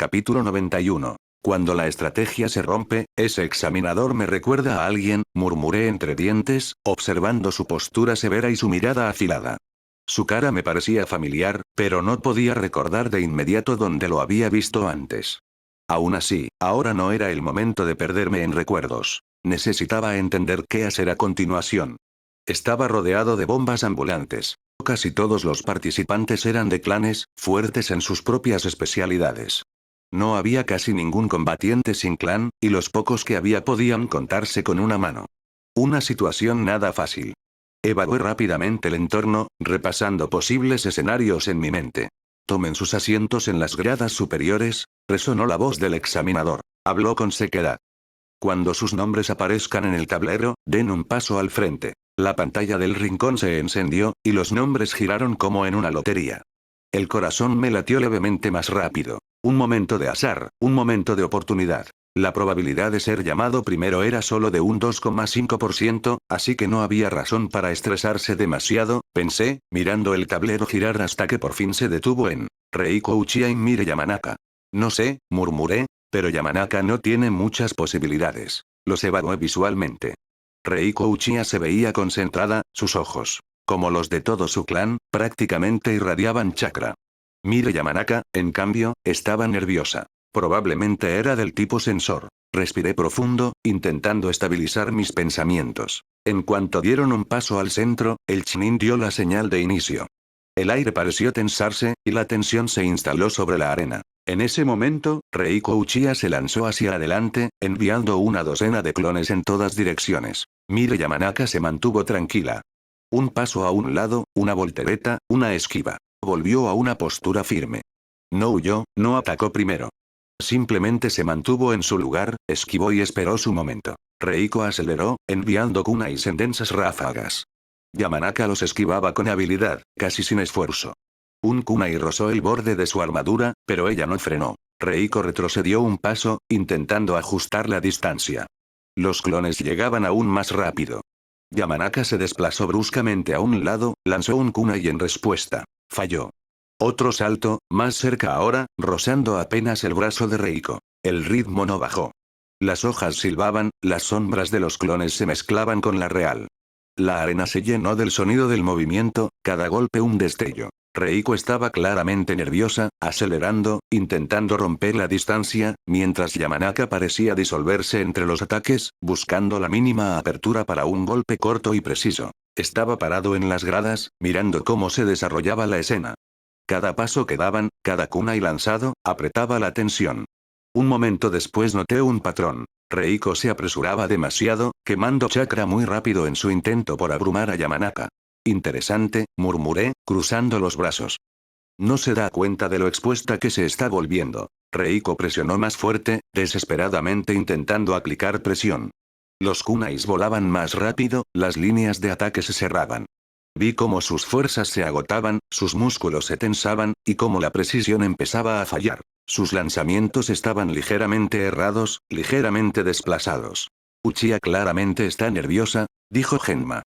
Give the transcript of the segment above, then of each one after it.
Capítulo 91. Cuando la estrategia se rompe, ese examinador me recuerda a alguien, murmuré entre dientes, observando su postura severa y su mirada afilada. Su cara me parecía familiar, pero no podía recordar de inmediato dónde lo había visto antes. Aún así, ahora no era el momento de perderme en recuerdos. Necesitaba entender qué hacer a continuación. Estaba rodeado de bombas ambulantes. Casi todos los participantes eran de clanes, fuertes en sus propias especialidades. No había casi ningún combatiente sin clan, y los pocos que había podían contarse con una mano. Una situación nada fácil. Evalué rápidamente el entorno, repasando posibles escenarios en mi mente. Tomen sus asientos en las gradas superiores, resonó la voz del examinador. Habló con sequedad. Cuando sus nombres aparezcan en el tablero, den un paso al frente. La pantalla del rincón se encendió, y los nombres giraron como en una lotería. El corazón me latió levemente más rápido. Un momento de azar, un momento de oportunidad. La probabilidad de ser llamado primero era solo de un 2,5%, así que no había razón para estresarse demasiado, pensé, mirando el tablero girar hasta que por fin se detuvo en Reiko Uchiha y Mire Yamanaka. No sé, murmuré, pero Yamanaka no tiene muchas posibilidades. Los evalué visualmente. Reiko Uchiha se veía concentrada, sus ojos, como los de todo su clan, prácticamente irradiaban chakra. Mire Yamanaka, en cambio, estaba nerviosa. Probablemente era del tipo sensor. Respiré profundo, intentando estabilizar mis pensamientos. En cuanto dieron un paso al centro, el Chunin dio la señal de inicio. El aire pareció tensarse, y la tensión se instaló sobre la arena. En ese momento, Reiko Uchiha se lanzó hacia adelante, enviando una docena de clones en todas direcciones. Mire Yamanaka se mantuvo tranquila. Un paso a un lado, una voltereta, una esquiva. Volvió a una postura firme. No huyó, no atacó primero. Simplemente se mantuvo en su lugar, esquivó y esperó su momento. Reiko aceleró, enviando kunais en densas ráfagas. Yamanaka los esquivaba con habilidad, casi sin esfuerzo. Un kunai rozó el borde de su armadura, pero ella no frenó. Reiko retrocedió un paso, intentando ajustar la distancia. Los clones llegaban aún más rápido. Yamanaka se desplazó bruscamente a un lado, lanzó un kunai en respuesta. Falló. Otro salto, más cerca ahora, rozando apenas el brazo de Reiko. El ritmo no bajó. Las hojas silbaban, las sombras de los clones se mezclaban con la real. La arena se llenó del sonido del movimiento, cada golpe un destello. Reiko estaba claramente nerviosa, acelerando, intentando romper la distancia, mientras Yamanaka parecía disolverse entre los ataques, buscando la mínima apertura para un golpe corto y preciso. Estaba parado en las gradas, mirando cómo se desarrollaba la escena. Cada paso que daban, cada kunai lanzado, apretaba la tensión. Un momento después noté un patrón. Reiko se apresuraba demasiado, quemando chakra muy rápido en su intento por abrumar a Yamanaka. Interesante, murmuré, cruzando los brazos. No se da cuenta de lo expuesta que se está volviendo. Reiko presionó más fuerte, desesperadamente intentando aplicar presión. Los kunais volaban más rápido, las líneas de ataque se cerraban. Vi cómo sus fuerzas se agotaban, sus músculos se tensaban, y cómo la precisión empezaba a fallar. Sus lanzamientos estaban ligeramente errados, ligeramente desplazados. Uchiha claramente está nerviosa, dijo Genma.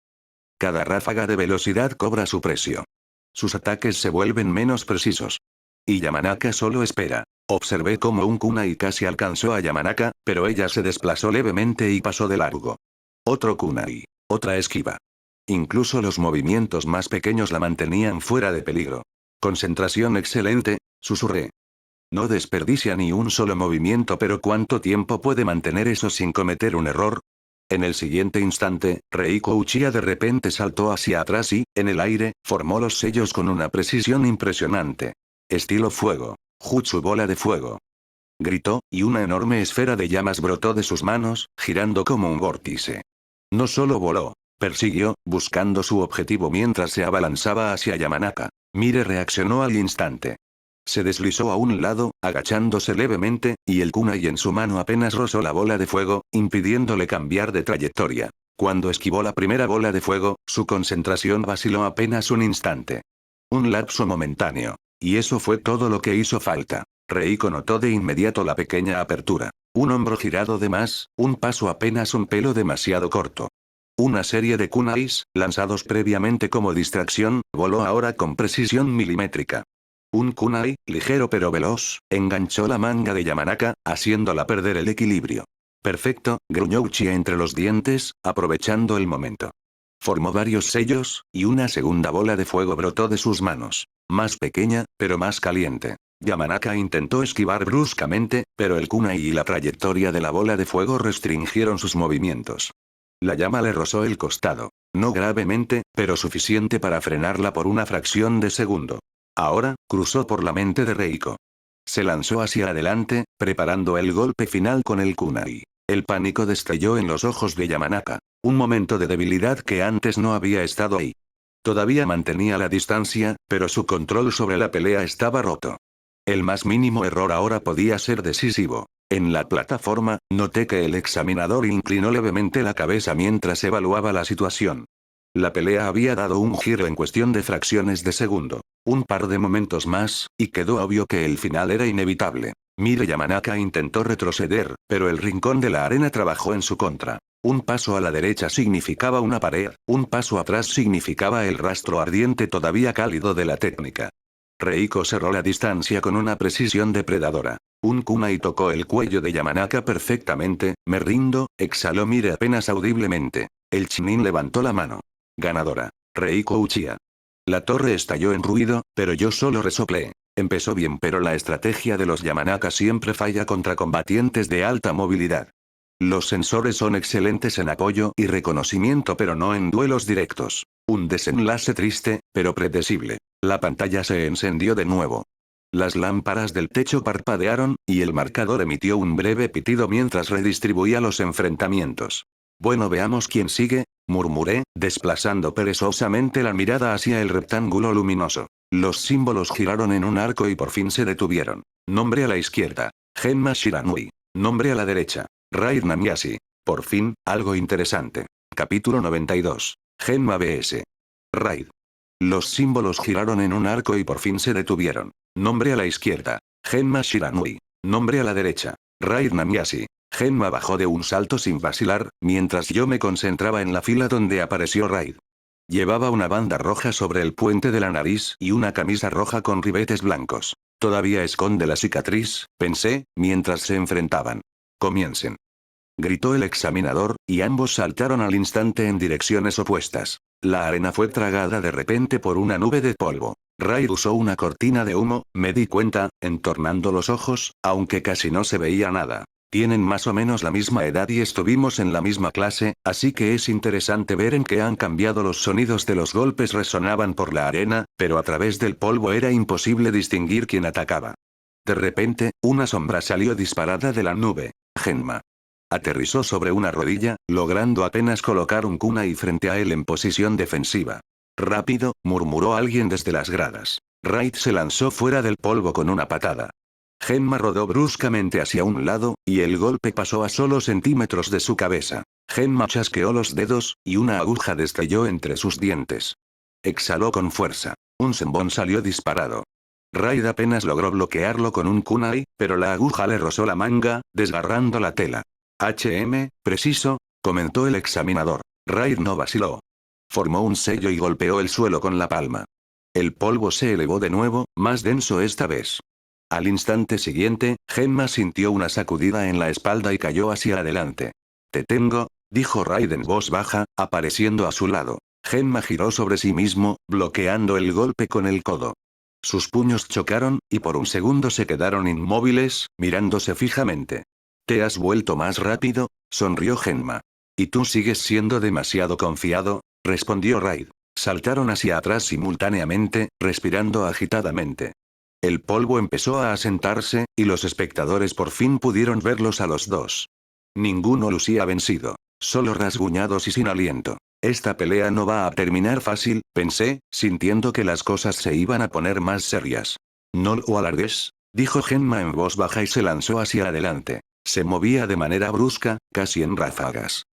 Cada ráfaga de velocidad cobra su precio. Sus ataques se vuelven menos precisos. Y Yamanaka solo espera. Observé cómo un kunai casi alcanzó a Yamanaka, pero ella se desplazó levemente y pasó de largo. Otro kunai. Otra esquiva. Incluso los movimientos más pequeños la mantenían fuera de peligro. Concentración excelente, susurré. No desperdicia ni un solo movimiento, pero ¿cuánto tiempo puede mantener eso sin cometer un error? En el siguiente instante, Reiko Uchiha de repente saltó hacia atrás y, en el aire, formó los sellos con una precisión impresionante. Estilo fuego. Jutsu bola de fuego. Gritó, y una enorme esfera de llamas brotó de sus manos, girando como un vórtice. No solo voló. Persiguió, buscando su objetivo mientras se abalanzaba hacia Yamanaka. Mire reaccionó al instante. Se deslizó a un lado, agachándose levemente, y el kunai en su mano apenas rozó la bola de fuego, impidiéndole cambiar de trayectoria. Cuando esquivó la primera bola de fuego, su concentración vaciló apenas un instante. Un lapso momentáneo. Y eso fue todo lo que hizo falta. Reiko notó de inmediato la pequeña apertura. Un hombro girado de más, un paso apenas un pelo demasiado corto. Una serie de kunais, lanzados previamente como distracción, voló ahora con precisión milimétrica. Un kunai, ligero pero veloz, enganchó la manga de Yamanaka, haciéndola perder el equilibrio. Perfecto, gruñó Uchiha entre los dientes, aprovechando el momento. Formó varios sellos, y una segunda bola de fuego brotó de sus manos. Más pequeña, pero más caliente. Yamanaka intentó esquivar bruscamente, pero el kunai y la trayectoria de la bola de fuego restringieron sus movimientos. La llama le rozó el costado. No gravemente, pero suficiente para frenarla por una fracción de segundo. Ahora, cruzó por la mente de Reiko. Se lanzó hacia adelante, preparando el golpe final con el kunai. El pánico destelló en los ojos de Yamanaka. Un momento de debilidad que antes no había estado ahí. Todavía mantenía la distancia, pero su control sobre la pelea estaba roto. El más mínimo error ahora podía ser decisivo. En la plataforma, noté que el examinador inclinó levemente la cabeza mientras evaluaba la situación. La pelea había dado un giro en cuestión de fracciones de segundo. Un par de momentos más, y quedó obvio que el final era inevitable. Mire Yamanaka intentó retroceder, pero el rincón de la arena trabajó en su contra. Un paso a la derecha significaba una pared, un paso atrás significaba el rastro ardiente todavía cálido de la técnica. Reiko cerró la distancia con una precisión depredadora. Un kunai tocó el cuello de Yamanaka perfectamente. Me rindo, exhaló Mire apenas audiblemente. El Chunin levantó la mano. Ganadora. Reiko Uchiha. La torre estalló en ruido, pero yo solo resoplé. Empezó bien, pero la estrategia de los Yamanaka siempre falla contra combatientes de alta movilidad. Los sensores son excelentes en apoyo y reconocimiento, pero no en duelos directos. Un desenlace triste, pero predecible. La pantalla se encendió de nuevo. Las lámparas del techo parpadearon, y el marcador emitió un breve pitido mientras redistribuía los enfrentamientos. Bueno, veamos quién sigue, murmuré, desplazando perezosamente la mirada hacia el rectángulo luminoso. Los símbolos giraron en un arco y por fin se detuvieron. Nombre a la izquierda. Genma Shiranui. Nombre a la derecha. Raid Namiasi. Por fin, algo interesante. Capítulo 92. Genma BS. Raid. Los símbolos giraron en un arco y por fin se detuvieron. Nombre a la izquierda. Genma Shiranui. Nombre a la derecha. Raid Namiasi. Genma bajó de un salto sin vacilar, mientras yo me concentraba en la fila donde apareció Raid. Llevaba una banda roja sobre el puente de la nariz y una camisa roja con ribetes blancos. Todavía esconde la cicatriz, pensé, mientras se enfrentaban. Comiencen. Gritó el examinador, y ambos saltaron al instante en direcciones opuestas. La arena fue tragada de repente por una nube de polvo. Raid usó una cortina de humo, me di cuenta, entornando los ojos, aunque casi no se veía nada. Tienen más o menos la misma edad y estuvimos en la misma clase, así que es interesante ver en qué han cambiado. Los sonidos de los golpes resonaban por la arena, pero a través del polvo era imposible distinguir quién atacaba. De repente, una sombra salió disparada de la nube. Genma. Aterrizó sobre una rodilla, logrando apenas colocar un kunai frente a él en posición defensiva. Rápido, murmuró alguien desde las gradas. Raid se lanzó fuera del polvo con una patada. Genma rodó bruscamente hacia un lado, y el golpe pasó a solo centímetros de su cabeza. Genma chasqueó los dedos, y una aguja destelló entre sus dientes. Exhaló con fuerza. Un senbon salió disparado. Raid apenas logró bloquearlo con un kunai, pero la aguja le rozó la manga, desgarrando la tela. Preciso, comentó el examinador. Raid no vaciló. Formó un sello y golpeó el suelo con la palma. El polvo se elevó de nuevo, más denso esta vez. Al instante siguiente, Genma sintió una sacudida en la espalda y cayó hacia adelante. Te tengo, dijo Raid en voz baja, apareciendo a su lado. Genma giró sobre sí mismo, bloqueando el golpe con el codo. Sus puños chocaron, y por un segundo se quedaron inmóviles, mirándose fijamente. ¿Te has vuelto más rápido?, sonrió Genma. ¿Y tú sigues siendo demasiado confiado?, respondió Raid. Saltaron hacia atrás simultáneamente, respirando agitadamente. El polvo empezó a asentarse, y los espectadores por fin pudieron verlos a los dos. Ninguno lucía vencido. Solo rasguñados y sin aliento. Esta pelea no va a terminar fácil, pensé, sintiendo que las cosas se iban a poner más serias. No lo alargues, dijo Genma en voz baja y se lanzó hacia adelante. Se movía de manera brusca, casi en ráfagas.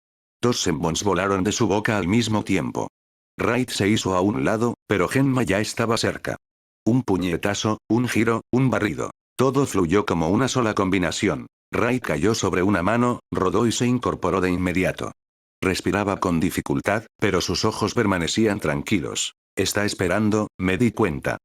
Dos senbons volaron de su boca al mismo tiempo. Raid se hizo a un lado, pero Genma ya estaba cerca. Un puñetazo, un giro, un barrido. Todo fluyó como una sola combinación. Raid cayó sobre una mano, rodó y se incorporó de inmediato. Respiraba con dificultad, pero sus ojos permanecían tranquilos. Está esperando, me di cuenta.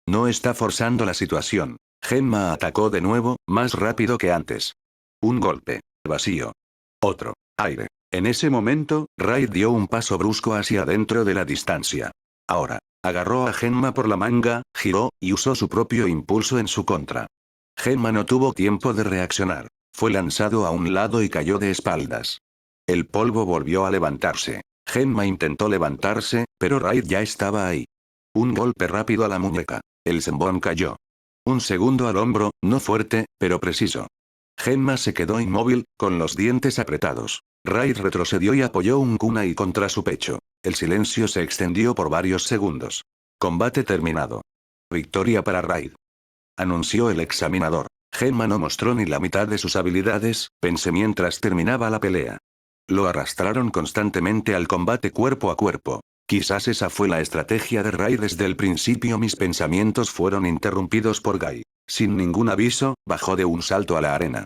No está forzando la situación. Genma atacó de nuevo, más rápido que antes. Un golpe. Vacío. Otro. Aire. En ese momento, Raid dio un paso brusco hacia adentro de la distancia. Ahora. Agarró a Genma por la manga, giró, y usó su propio impulso en su contra. Genma no tuvo tiempo de reaccionar. Fue lanzado a un lado y cayó de espaldas. El polvo volvió a levantarse. Genma intentó levantarse, pero Raid ya estaba ahí. Un golpe rápido a la muñeca. El zenbón cayó. Un segundo al hombro, no fuerte, pero preciso. Genma se quedó inmóvil, con los dientes apretados. Raid retrocedió y apoyó un kunai contra su pecho. El silencio se extendió por varios segundos. Combate terminado. Victoria para Raid. Anunció el examinador. Genma no mostró ni la mitad de sus habilidades, pensé mientras terminaba la pelea. Lo arrastraron constantemente al combate cuerpo a cuerpo. Quizás esa fue la estrategia de Raid desde el principio. Mis pensamientos fueron interrumpidos por Guy. Sin ningún aviso, bajó de un salto a la arena.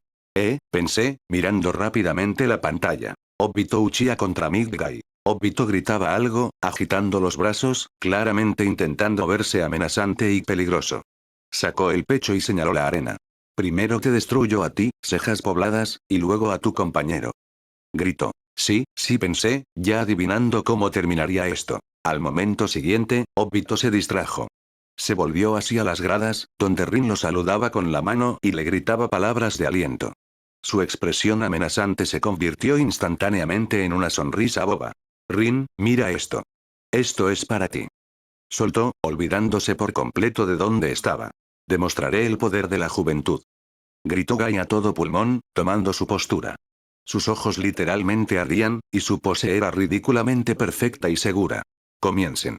Pensé, mirando rápidamente la pantalla. Obito Uchiha contra Midguy. Obito gritaba algo, agitando los brazos, claramente intentando verse amenazante y peligroso. Sacó el pecho y señaló la arena. Primero te destruyo a ti, cejas pobladas, y luego a tu compañero. Gritó. Sí, pensé, ya adivinando cómo terminaría esto. Al momento siguiente, Obito se distrajo. Se volvió hacia las gradas, donde Rin lo saludaba con la mano y le gritaba palabras de aliento. Su expresión amenazante se convirtió instantáneamente en una sonrisa boba. Rin, mira esto. Esto es para ti. Soltó, olvidándose por completo de dónde estaba. Demostraré el poder de la juventud. Gritó Guy a todo pulmón, tomando su postura. Sus ojos literalmente ardían, y su pose era ridículamente perfecta y segura. Comiencen.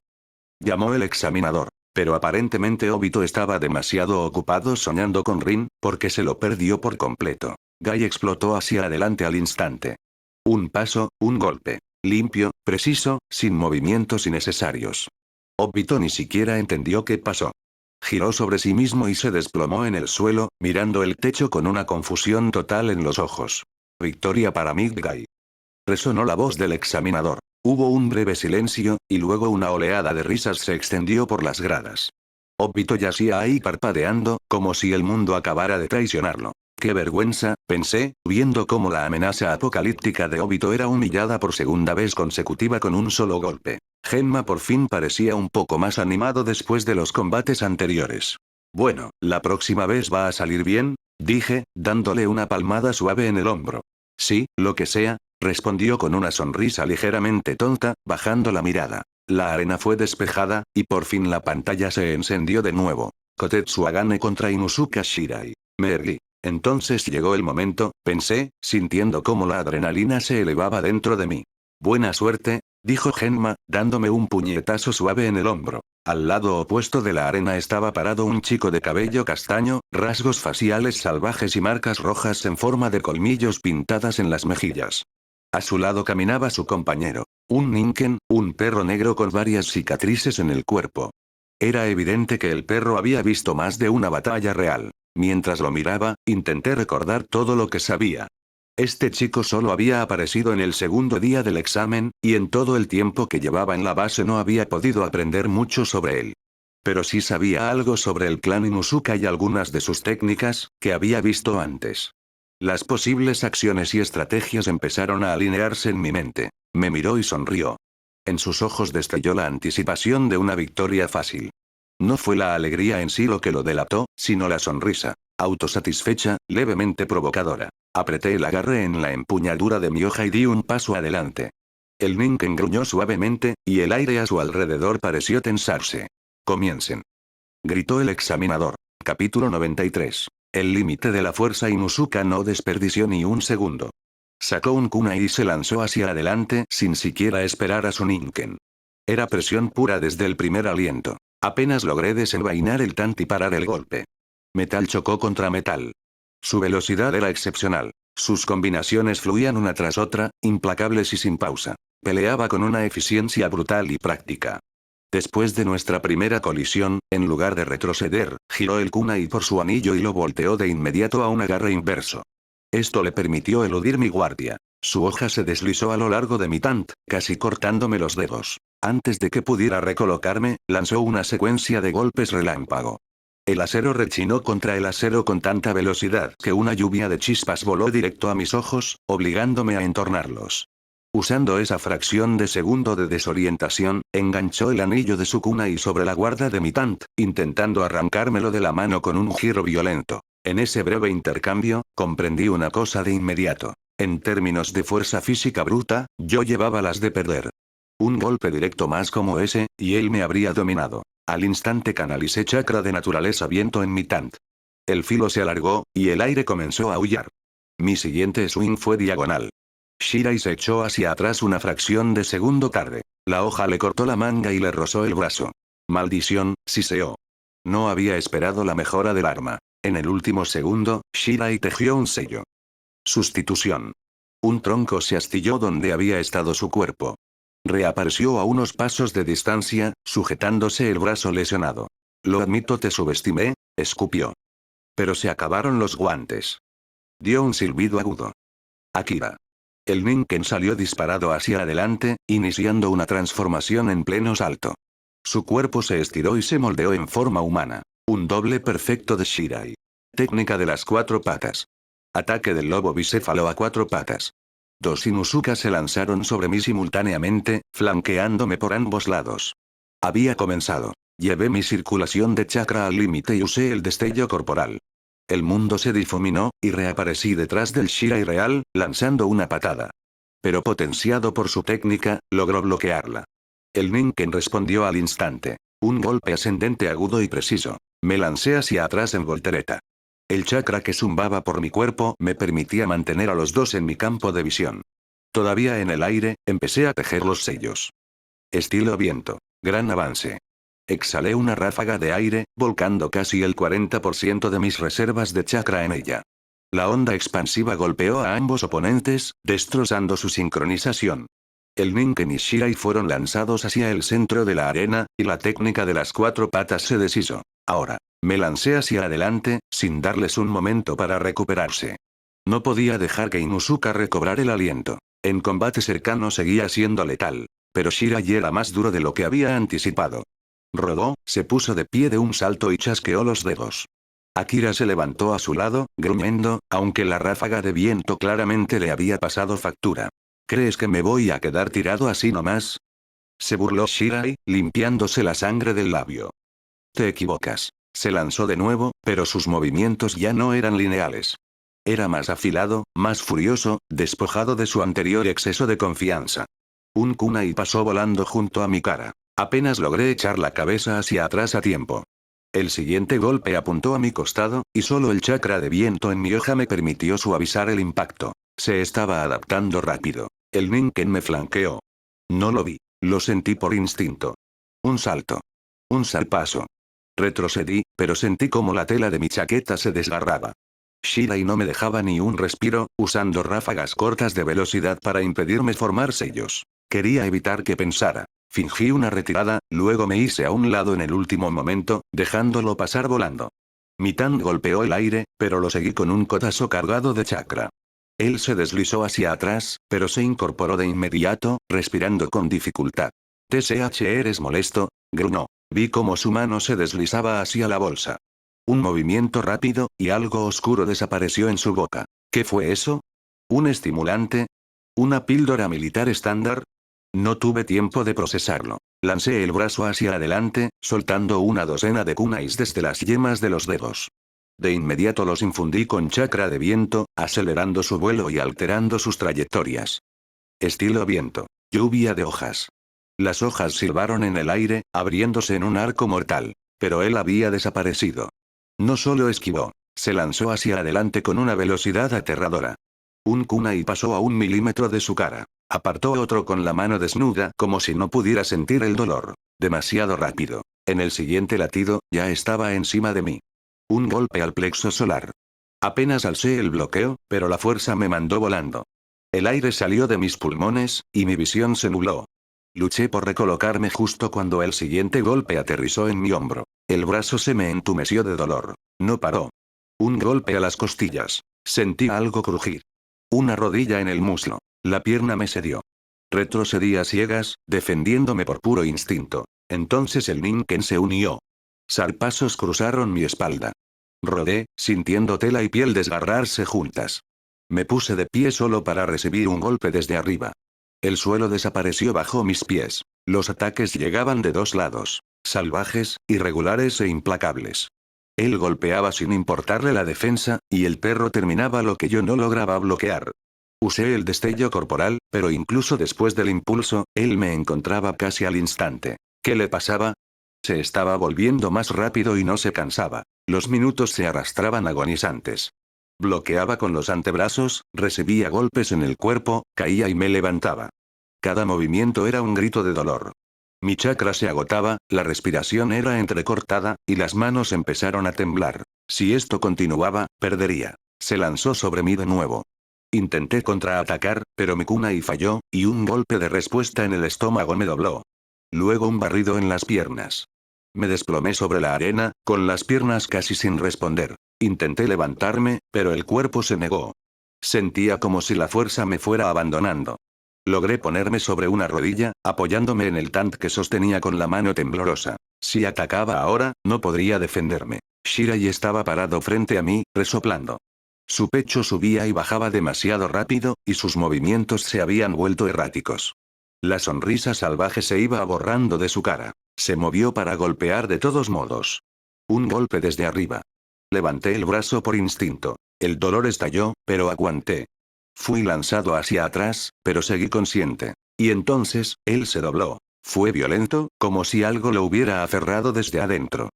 Llamó el examinador. Pero aparentemente Obito estaba demasiado ocupado soñando con Rin, porque se lo perdió por completo. Guy explotó hacia adelante al instante. Un paso, un golpe. Limpio, preciso, sin movimientos innecesarios. Obito ni siquiera entendió qué pasó. Giró sobre sí mismo y se desplomó en el suelo, mirando el techo con una confusión total en los ojos. Victoria para Midguy. Resonó la voz del examinador. Hubo un breve silencio, y luego una oleada de risas se extendió por las gradas. Obito yacía ahí parpadeando, como si el mundo acabara de traicionarlo. ¡Qué vergüenza!, pensé, viendo cómo la amenaza apocalíptica de Obito era humillada por segunda vez consecutiva con un solo golpe. Genma por fin parecía un poco más animado después de los combates anteriores. Bueno, la próxima vez va a salir bien, dije, dándole una palmada suave en el hombro. Sí, lo que sea, respondió con una sonrisa ligeramente tonta, bajando la mirada. La arena fue despejada, y por fin la pantalla se encendió de nuevo. Kotetsu Agane contra Inuzuka Shirai. Me erguí. Entonces llegó el momento, pensé, sintiendo cómo la adrenalina se elevaba dentro de mí. Buena suerte, dijo Genma, dándome un puñetazo suave en el hombro. Al lado opuesto de la arena estaba parado un chico de cabello castaño, rasgos faciales salvajes y marcas rojas en forma de colmillos pintadas en las mejillas. A su lado caminaba su compañero. Un Ninken, un perro negro con varias cicatrices en el cuerpo. Era evidente que el perro había visto más de una batalla real. Mientras lo miraba, intenté recordar todo lo que sabía. Este chico solo había aparecido en el segundo día del examen, y en todo el tiempo que llevaba en la base no había podido aprender mucho sobre él. Pero sí sabía algo sobre el clan Inuzuka y algunas de sus técnicas, que había visto antes. Las posibles acciones y estrategias empezaron a alinearse en mi mente. Me miró y sonrió. En sus ojos destelló la anticipación de una victoria fácil. No fue la alegría en sí lo que lo delató, sino la sonrisa, autosatisfecha, levemente provocadora. Apreté el agarre en la empuñadura de mi hoja y di un paso adelante. El Ninken gruñó suavemente, y el aire a su alrededor pareció tensarse. Comiencen. Gritó el examinador. Capítulo 93. El límite de la fuerza. Inuzuka no desperdició ni un segundo. Sacó un kunai y se lanzó hacia adelante sin siquiera esperar a su Ninken. Era presión pura desde el primer aliento. Apenas logré desenvainar el tanto y parar el golpe. Metal chocó contra metal. Su velocidad era excepcional. Sus combinaciones fluían una tras otra, implacables y sin pausa. Peleaba con una eficiencia brutal y práctica. Después de nuestra primera colisión, en lugar de retroceder, giró el kunai por su anillo y lo volteó de inmediato a un agarre inverso. Esto le permitió eludir mi guardia. Su hoja se deslizó a lo largo de mi tant, casi cortándome los dedos. Antes de que pudiera recolocarme, lanzó una secuencia de golpes relámpago. El acero rechinó contra el acero con tanta velocidad que una lluvia de chispas voló directo a mis ojos, obligándome a entornarlos. Usando esa fracción de segundo de desorientación, enganchó el anillo de su kunai sobre la guarda de mi tant, intentando arrancármelo de la mano con un giro violento. En ese breve intercambio, comprendí una cosa de inmediato. En términos de fuerza física bruta, yo llevaba las de perder. Un golpe directo más como ese, y él me habría dominado. Al instante canalicé chakra de naturaleza viento en mi tant. El filo se alargó, y el aire comenzó a aullar. Mi siguiente swing fue diagonal. Shirai se echó hacia atrás una fracción de segundo tarde. La hoja le cortó la manga y le rozó el brazo. Maldición, siseó. No había esperado la mejora del arma. En el último segundo, Shirai tejió un sello. Sustitución. Un tronco se astilló donde había estado su cuerpo. Reapareció a unos pasos de distancia, sujetándose el brazo lesionado. Lo admito, te subestimé, escupió. Pero se acabaron los guantes. Dio un silbido agudo. Akira. El Ninken salió disparado hacia adelante, iniciando una transformación en pleno salto. Su cuerpo se estiró y se moldeó en forma humana. Un doble perfecto de Shirai. Técnica de las 4 patas. Ataque del lobo bicéfalo a 4 patas. 2 Inuzuka se lanzaron sobre mí simultáneamente, flanqueándome por ambos lados. Había comenzado. Llevé mi circulación de chakra al límite y usé el destello corporal. El mundo se difuminó, y reaparecí detrás del Shirai real, lanzando una patada. Pero potenciado por su técnica, logró bloquearla. El Ninken respondió al instante. Un golpe ascendente agudo y preciso. Me lancé hacia atrás en voltereta. El chakra que zumbaba por mi cuerpo me permitía mantener a los dos en mi campo de visión. Todavía en el aire, empecé a tejer los sellos. Estilo viento. Gran avance. Exhalé una ráfaga de aire, volcando casi el 40% de mis reservas de chakra en ella. La onda expansiva golpeó a ambos oponentes, destrozando su sincronización. El Ninken y Shirai fueron lanzados hacia el centro de la arena, y la técnica de las 4 patas se deshizo. Ahora, me lancé hacia adelante, sin darles un momento para recuperarse. No podía dejar que Inuzuka recobrara el aliento. En combate cercano seguía siendo letal. Pero Shirai era más duro de lo que había anticipado. Rodó, se puso de pie de un salto y chasqueó los dedos. Akira se levantó a su lado, gruñendo, aunque la ráfaga de viento claramente le había pasado factura. ¿Crees que me voy a quedar tirado así nomás? Se burló Shirai, limpiándose la sangre del labio. Te equivocas. Se lanzó de nuevo, pero sus movimientos ya no eran lineales. Era más afilado, más furioso, despojado de su anterior exceso de confianza. Un kunai pasó volando junto a mi cara. Apenas logré echar la cabeza hacia atrás a tiempo. El siguiente golpe apuntó a mi costado, y solo el chakra de viento en mi hoja me permitió suavizar el impacto. Se estaba adaptando rápido. El Ninken me flanqueó. No lo vi. Lo sentí por instinto. Un salto. Un salpazo. Retrocedí, pero sentí como la tela de mi chaqueta se desgarraba. Shirai no me dejaba ni un respiro, usando ráfagas cortas de velocidad para impedirme formar sellos. Quería evitar que pensara. Fingí una retirada, luego me hice a un lado en el último momento, dejándolo pasar volando. Mi tan golpeó el aire, pero lo seguí con un codazo cargado de chakra. Él se deslizó hacia atrás, pero se incorporó de inmediato, respirando con dificultad. «TSH, eres molesto», gruñó. Vi cómo su mano se deslizaba hacia la bolsa. Un movimiento rápido, y algo oscuro desapareció en su boca. ¿Qué fue eso? ¿Un estimulante? ¿Una píldora militar estándar? No tuve tiempo de procesarlo. Lancé el brazo hacia adelante, soltando una docena de kunais desde las yemas de los dedos. De inmediato los infundí con chakra de viento, acelerando su vuelo y alterando sus trayectorias. Estilo viento. Lluvia de hojas. Las hojas silbaron en el aire, abriéndose en un arco mortal. Pero él había desaparecido. No solo esquivó, se lanzó hacia adelante con una velocidad aterradora. Un kunai pasó a 1 milímetro de su cara. Apartó otro con la mano desnuda como si no pudiera sentir el dolor. Demasiado rápido. En el siguiente latido, ya estaba encima de mí. Un golpe al plexo solar. Apenas alcé el bloqueo, pero la fuerza me mandó volando. El aire salió de mis pulmones, y mi visión se nubló. Luché por recolocarme justo cuando el siguiente golpe aterrizó en mi hombro. El brazo se me entumeció de dolor. No paró. Un golpe a las costillas. Sentí algo crujir. Una rodilla en el muslo. La pierna me cedió. Retrocedí a ciegas, defendiéndome por puro instinto. Entonces el Ninken se unió. Zarpazos cruzaron mi espalda. Rodé, sintiendo tela y piel desgarrarse juntas. Me puse de pie solo para recibir un golpe desde arriba. El suelo desapareció bajo mis pies. Los ataques llegaban de dos lados, salvajes, irregulares e implacables. Él golpeaba sin importarle la defensa, y el perro terminaba lo que yo no lograba bloquear. Usé el destello corporal, pero incluso después del impulso, él me encontraba casi al instante. ¿Qué le pasaba? Se estaba volviendo más rápido y no se cansaba. Los minutos se arrastraban agonizantes. Bloqueaba con los antebrazos, recibía golpes en el cuerpo, caía y me levantaba. Cada movimiento era un grito de dolor. Mi chakra se agotaba, la respiración era entrecortada, y las manos empezaron a temblar. Si esto continuaba, perdería. Se lanzó sobre mí de nuevo. Intenté contraatacar, pero mi kunai falló, y un golpe de respuesta en el estómago me dobló. Luego un barrido en las piernas. Me desplomé sobre la arena, con las piernas casi sin responder. Intenté levantarme, pero el cuerpo se negó. Sentía como si la fuerza me fuera abandonando. Logré ponerme sobre una rodilla, apoyándome en el tant que sostenía con la mano temblorosa. Si atacaba ahora, no podría defenderme. Shirai estaba parado frente a mí, resoplando. Su pecho subía y bajaba demasiado rápido, y sus movimientos se habían vuelto erráticos. La sonrisa salvaje se iba borrando de su cara. Se movió para golpear de todos modos. Un golpe desde arriba. Levanté el brazo por instinto. El dolor estalló, pero aguanté. Fui lanzado hacia atrás, pero seguí consciente. Y entonces, él se dobló. Fue violento, como si algo lo hubiera aferrado desde adentro.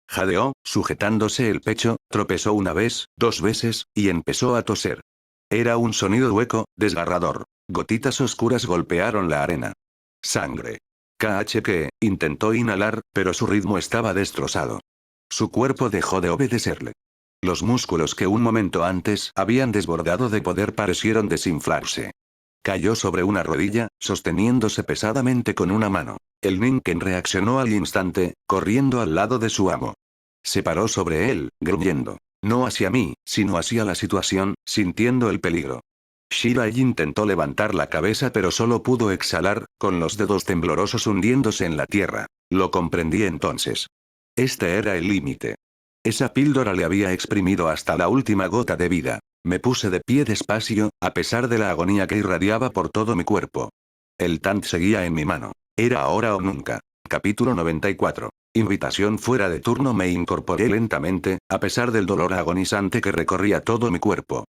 Jadeó, sujetándose el pecho, tropezó una vez, dos veces, y empezó a toser. Era un sonido hueco, desgarrador. Gotitas oscuras golpearon la arena. Sangre. KHK, intentó inhalar, pero su ritmo estaba destrozado. Su cuerpo dejó de obedecerle. Los músculos que un momento antes habían desbordado de poder parecieron desinflarse. Cayó sobre una rodilla, sosteniéndose pesadamente con una mano. El Ninken reaccionó al instante, corriendo al lado de su amo. Se paró sobre él, gruñendo. No hacia mí, sino hacia la situación, sintiendo el peligro. Shirai intentó levantar la cabeza pero solo pudo exhalar, con los dedos temblorosos hundiéndose en la tierra. Lo comprendí entonces. Este era el límite. Esa píldora le había exprimido hasta la última gota de vida. Me puse de pie despacio, a pesar de la agonía que irradiaba por todo mi cuerpo. El tant seguía en mi mano. Era ahora o nunca. Capítulo 94. Invitación fuera de turno. Me incorporé lentamente, a pesar del dolor agonizante que recorría todo mi cuerpo.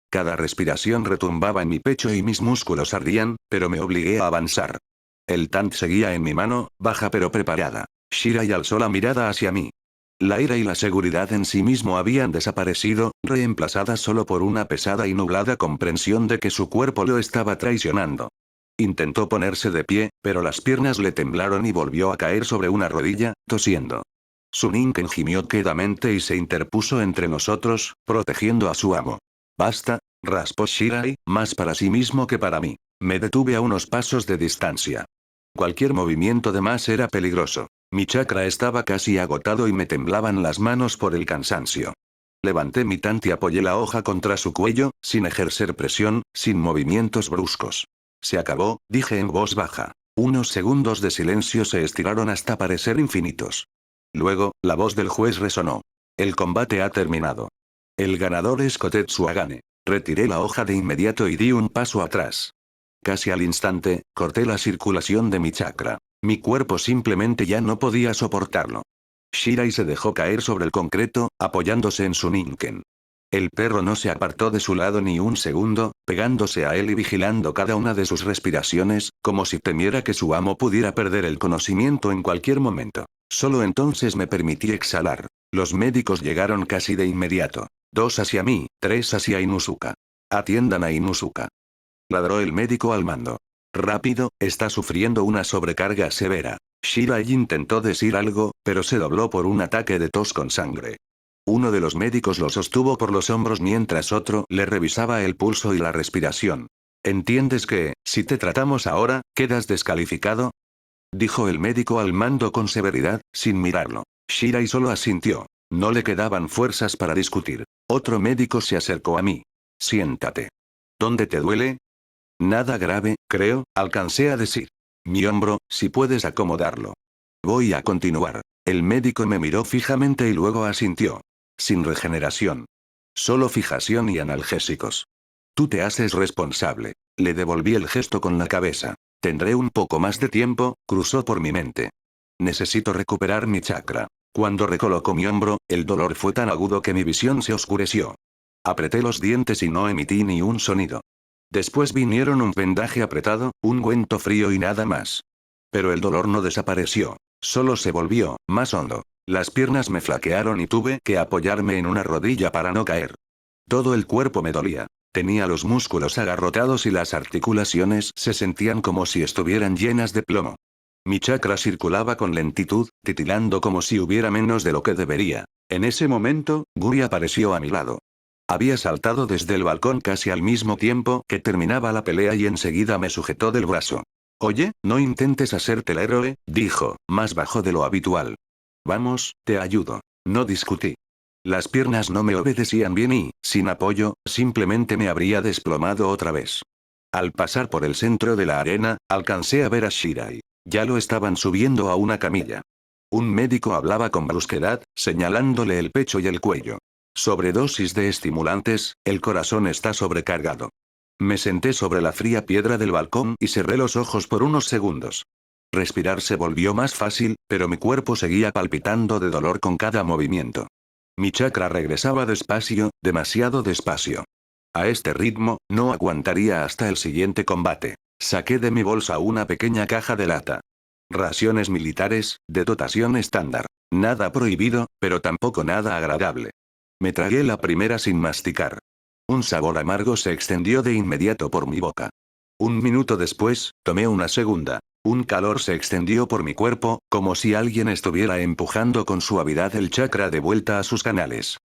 Cada respiración retumbaba en mi pecho y mis músculos ardían, pero me obligué a avanzar. El tant seguía en mi mano, baja pero preparada. Shirai alzó la mirada hacia mí. La ira y la seguridad en sí mismo habían desaparecido, reemplazadas solo por una pesada y nublada comprensión de que su cuerpo lo estaba traicionando. Intentó ponerse de pie, pero las piernas le temblaron y volvió a caer sobre una rodilla, tosiendo. Su Ninken gimió quedamente y se interpuso entre nosotros, protegiendo a su amo. Basta, raspó Shirai, más para sí mismo que para mí. Me detuve a unos pasos de distancia. Cualquier movimiento de más era peligroso. Mi chakra estaba casi agotado y me temblaban las manos por el cansancio. Levanté mi tant y apoyé la hoja contra su cuello, sin ejercer presión, sin movimientos bruscos. Se acabó, dije en voz baja. Unos segundos de silencio se estiraron hasta parecer infinitos. Luego, la voz del juez resonó. El combate ha terminado. El ganador es Kotetsu Agane. Retiré la hoja de inmediato y di un paso atrás. Casi al instante, corté la circulación de mi chakra. Mi cuerpo simplemente ya no podía soportarlo. Shirai se dejó caer sobre el concreto, apoyándose en su Ninken. El perro no se apartó de su lado ni un segundo, pegándose a él y vigilando cada una de sus respiraciones, como si temiera que su amo pudiera perder el conocimiento en cualquier momento. Solo entonces me permití exhalar. Los médicos llegaron casi de inmediato. 2 hacia mí, 3 hacia Inuzuka. Atiendan a Inuzuka. Ladró el médico al mando. Rápido, está sufriendo una sobrecarga severa. Shirai intentó decir algo, pero se dobló por un ataque de tos con sangre. Uno de los médicos lo sostuvo por los hombros mientras otro le revisaba el pulso y la respiración. ¿Entiendes que, si te tratamos ahora, quedas descalificado? Dijo el médico al mando con severidad, sin mirarlo. Shirai solo asintió. No le quedaban fuerzas para discutir. Otro médico se acercó a mí. Siéntate. ¿Dónde te duele? Nada grave, creo, alcancé a decir. Mi hombro, si puedes acomodarlo. Voy a continuar. El médico me miró fijamente y luego asintió. Sin regeneración. Solo fijación y analgésicos. Tú te haces responsable. Le devolví el gesto con la cabeza. Tendré un poco más de tiempo, cruzó por mi mente. Necesito recuperar mi chakra. Cuando recolocó mi hombro, el dolor fue tan agudo que mi visión se oscureció. Apreté los dientes y no emití ni un sonido. Después vinieron un vendaje apretado, un ungüento frío y nada más. Pero el dolor no desapareció. Solo se volvió más hondo. Las piernas me flaquearon y tuve que apoyarme en una rodilla para no caer. Todo el cuerpo me dolía. Tenía los músculos agarrotados y las articulaciones se sentían como si estuvieran llenas de plomo. Mi chakra circulaba con lentitud, titilando como si hubiera menos de lo que debería. En ese momento, Guri apareció a mi lado. Había saltado desde el balcón casi al mismo tiempo que terminaba la pelea y enseguida me sujetó del brazo. Oye, no intentes hacerte el héroe, dijo, más bajo de lo habitual. Vamos, te ayudo. No discutí. Las piernas no me obedecían bien y, sin apoyo, simplemente me habría desplomado otra vez. Al pasar por el centro de la arena, alcancé a ver a Shirai. Ya lo estaban subiendo a una camilla. Un médico hablaba con brusquedad, señalándole el pecho y el cuello. Sobredosis de estimulantes, el corazón está sobrecargado. Me senté sobre la fría piedra del balcón y cerré los ojos por unos segundos. Respirar se volvió más fácil, pero mi cuerpo seguía palpitando de dolor con cada movimiento. Mi chakra regresaba despacio, demasiado despacio. A este ritmo, no aguantaría hasta el siguiente combate. Saqué de mi bolsa una pequeña caja de lata. Raciones militares, de dotación estándar. Nada prohibido, pero tampoco nada agradable. Me tragué la primera sin masticar. Un sabor amargo se extendió de inmediato por mi boca. Un minuto después, tomé una segunda. Un calor se extendió por mi cuerpo, como si alguien estuviera empujando con suavidad el chakra de vuelta a sus canales.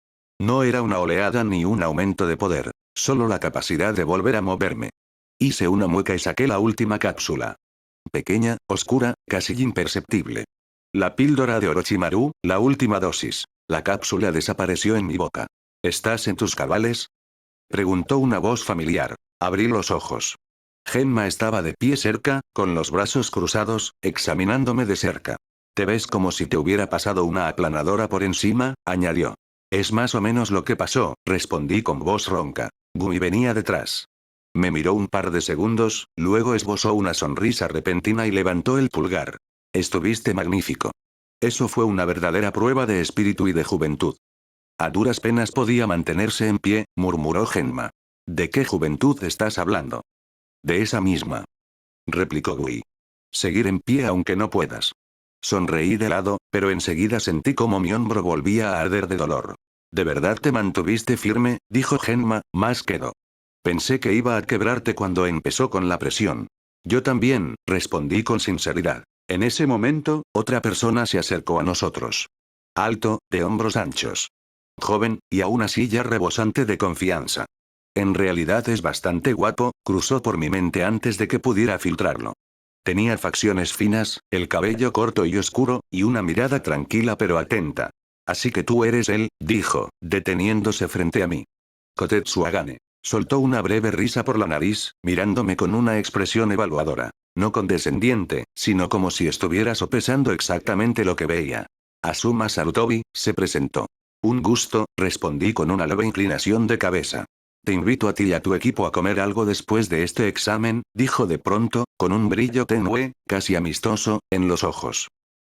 No era una oleada ni un aumento de poder, solo la capacidad de volver a moverme. Hice una mueca y saqué la última cápsula. Pequeña, oscura, casi imperceptible. La píldora de Orochimaru, la última dosis. La cápsula desapareció en mi boca. ¿Estás en tus cabales? Preguntó una voz familiar. Abrí los ojos. Genma estaba de pie cerca, con los brazos cruzados, examinándome de cerca. Te ves como si te hubiera pasado una aplanadora por encima, añadió. Es más o menos lo que pasó, respondí con voz ronca. Gumi venía detrás. Me miró un par de segundos, luego esbozó una sonrisa repentina y levantó el pulgar. Estuviste magnífico. Eso fue una verdadera prueba de espíritu y de juventud. A duras penas podía mantenerse en pie, murmuró Genma. ¿De qué juventud estás hablando? De esa misma. Replicó Gui. Seguir en pie aunque no puedas. Sonreí de lado, pero enseguida sentí como mi hombro volvía a arder de dolor. ¿De verdad te mantuviste firme? Dijo Genma, más quedo. Pensé que iba a quebrarte cuando empezó con la presión. Yo también, respondí con sinceridad. En ese momento, otra persona se acercó a nosotros. Alto, de hombros anchos. Joven, y aún así ya rebosante de confianza. En realidad es bastante guapo, cruzó por mi mente antes de que pudiera filtrarlo. Tenía facciones finas, el cabello corto y oscuro, y una mirada tranquila pero atenta. Así que tú eres él, dijo, deteniéndose frente a mí. Kotetsu Agane. Soltó una breve risa por la nariz, mirándome con una expresión evaluadora. No condescendiente, sino como si estuviera sopesando exactamente lo que veía. Asuma Sarutobi, se presentó. Un gusto, respondí con una leve inclinación de cabeza. Te invito a ti y a tu equipo a comer algo después de este examen, dijo de pronto, con un brillo tenue, casi amistoso, en los ojos.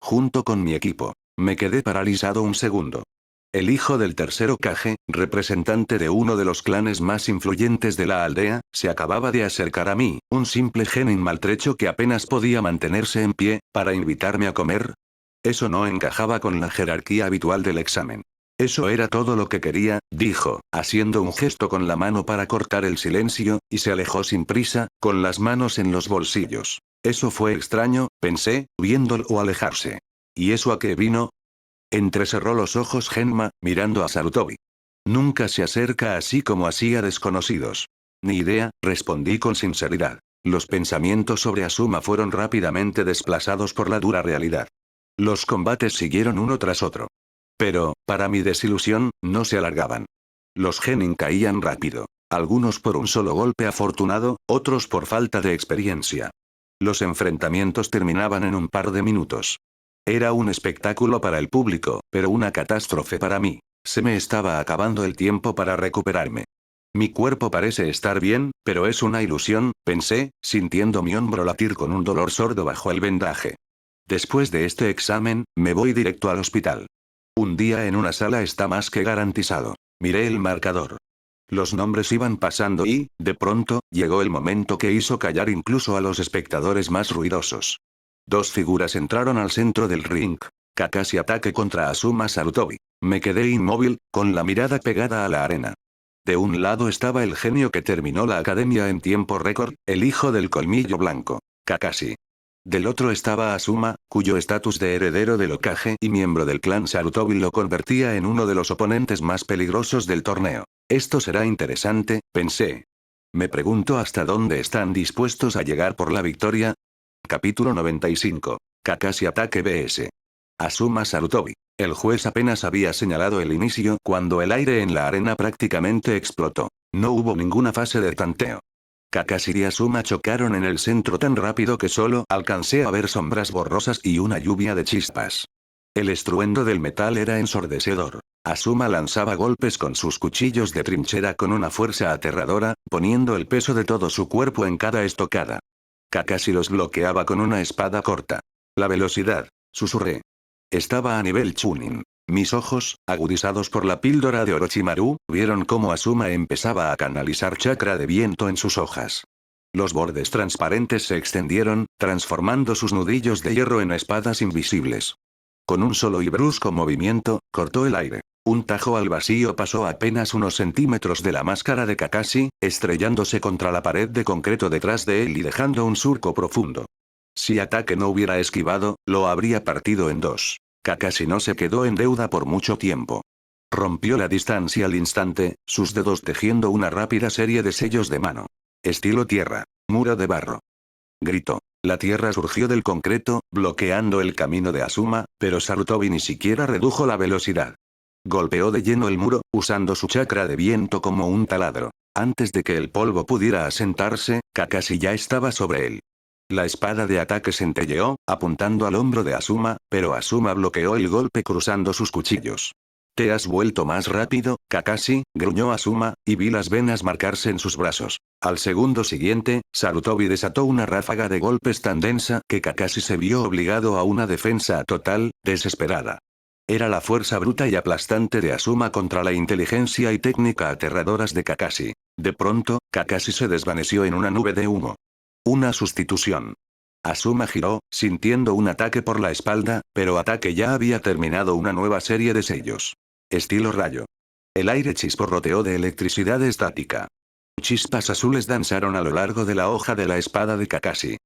Junto con mi equipo. Me quedé paralizado un segundo. El hijo del tercer Hokage, representante de uno de los clanes más influyentes de la aldea, se acababa de acercar a mí, un simple genin maltrecho que apenas podía mantenerse en pie, para invitarme a comer. Eso no encajaba con la jerarquía habitual del examen. Eso era todo lo que quería, dijo, haciendo un gesto con la mano para cortar el silencio, y se alejó sin prisa, con las manos en los bolsillos. Eso fue extraño, pensé, viéndolo alejarse. ¿Y eso a qué vino? Entrecerró los ojos Genma, mirando a Sarutobi. Nunca se acerca así como así a desconocidos. Ni idea, respondí con sinceridad. Los pensamientos sobre Asuma fueron rápidamente desplazados por la dura realidad. Los combates siguieron uno tras otro. Pero, para mi desilusión, no se alargaban. Los genin caían rápido. Algunos por un solo golpe afortunado, otros por falta de experiencia. Los enfrentamientos terminaban en un par de minutos. Era un espectáculo para el público, pero una catástrofe para mí. Se me estaba acabando el tiempo para recuperarme. Mi cuerpo parece estar bien, pero es una ilusión, pensé, sintiendo mi hombro latir con un dolor sordo bajo el vendaje. Después de este examen, me voy directo al hospital. Un día en una sala está más que garantizado. Miré el marcador. Los nombres iban pasando y, de pronto, llegó el momento que hizo callar incluso a los espectadores más ruidosos. Dos figuras entraron al centro del ring. Kakashi ataque contra Azuma Sarutobi. Me quedé inmóvil, con la mirada pegada a la arena. De un lado estaba el genio que terminó la academia en tiempo récord, el hijo del colmillo blanco, Kakashi. Del otro estaba Azuma, cuyo estatus de heredero del Hokage y miembro del clan Sarutobi lo convertía en uno de los oponentes más peligrosos del torneo. Esto será interesante, pensé. Me pregunto hasta dónde están dispuestos a llegar por la victoria. Capítulo 95. Kakashi ataque vs. Azuma Sarutobi. El juez apenas había señalado el inicio cuando el aire en la arena prácticamente explotó. No hubo ninguna fase de tanteo. Kakashi y Azuma chocaron en el centro tan rápido que solo alcancé a ver sombras borrosas y una lluvia de chispas. El estruendo del metal era ensordecedor. Azuma lanzaba golpes con sus cuchillos de trinchera con una fuerza aterradora, poniendo el peso de todo su cuerpo en cada estocada. Kakashi los bloqueaba con una espada corta. La velocidad, susurré. Estaba a nivel Chunin. Mis ojos, agudizados por la píldora de Orochimaru, vieron cómo Azuma empezaba a canalizar chakra de viento en sus hojas. Los bordes transparentes se extendieron, transformando sus nudillos de hierro en espadas invisibles. Con un solo y brusco movimiento, cortó el aire. Un tajo al vacío pasó a apenas unos centímetros de la máscara de Kakashi, estrellándose contra la pared de concreto detrás de él y dejando un surco profundo. Si Ataque no hubiera esquivado, lo habría partido en dos. Kakashi no se quedó en deuda por mucho tiempo. Rompió la distancia al instante, sus dedos tejiendo una rápida serie de sellos de mano. Estilo tierra. Muro de barro. Gritó. La tierra surgió del concreto, bloqueando el camino de Azuma, pero Sarutobi ni siquiera redujo la velocidad. Golpeó de lleno el muro, usando su chakra de viento como un taladro. Antes de que el polvo pudiera asentarse, Kakashi ya estaba sobre él. La espada de Ataque centelleó, apuntando al hombro de Azuma, pero Azuma bloqueó el golpe cruzando sus cuchillos. «¿Te has vuelto más rápido, Kakashi?», gruñó Azuma, y vi las venas marcarse en sus brazos. Al segundo siguiente, Sarutobi desató una ráfaga de golpes tan densa que Kakashi se vio obligado a una defensa total, desesperada. Era la fuerza bruta y aplastante de Azuma contra la inteligencia y técnica aterradoras de Kakashi. De pronto, Kakashi se desvaneció en una nube de humo. Una sustitución. Azuma giró, sintiendo un ataque por la espalda, pero Ataque ya había terminado una nueva serie de sellos. Estilo rayo. El aire chisporroteó de electricidad estática. Chispas azules danzaron a lo largo de la hoja de la espada de Kakashi.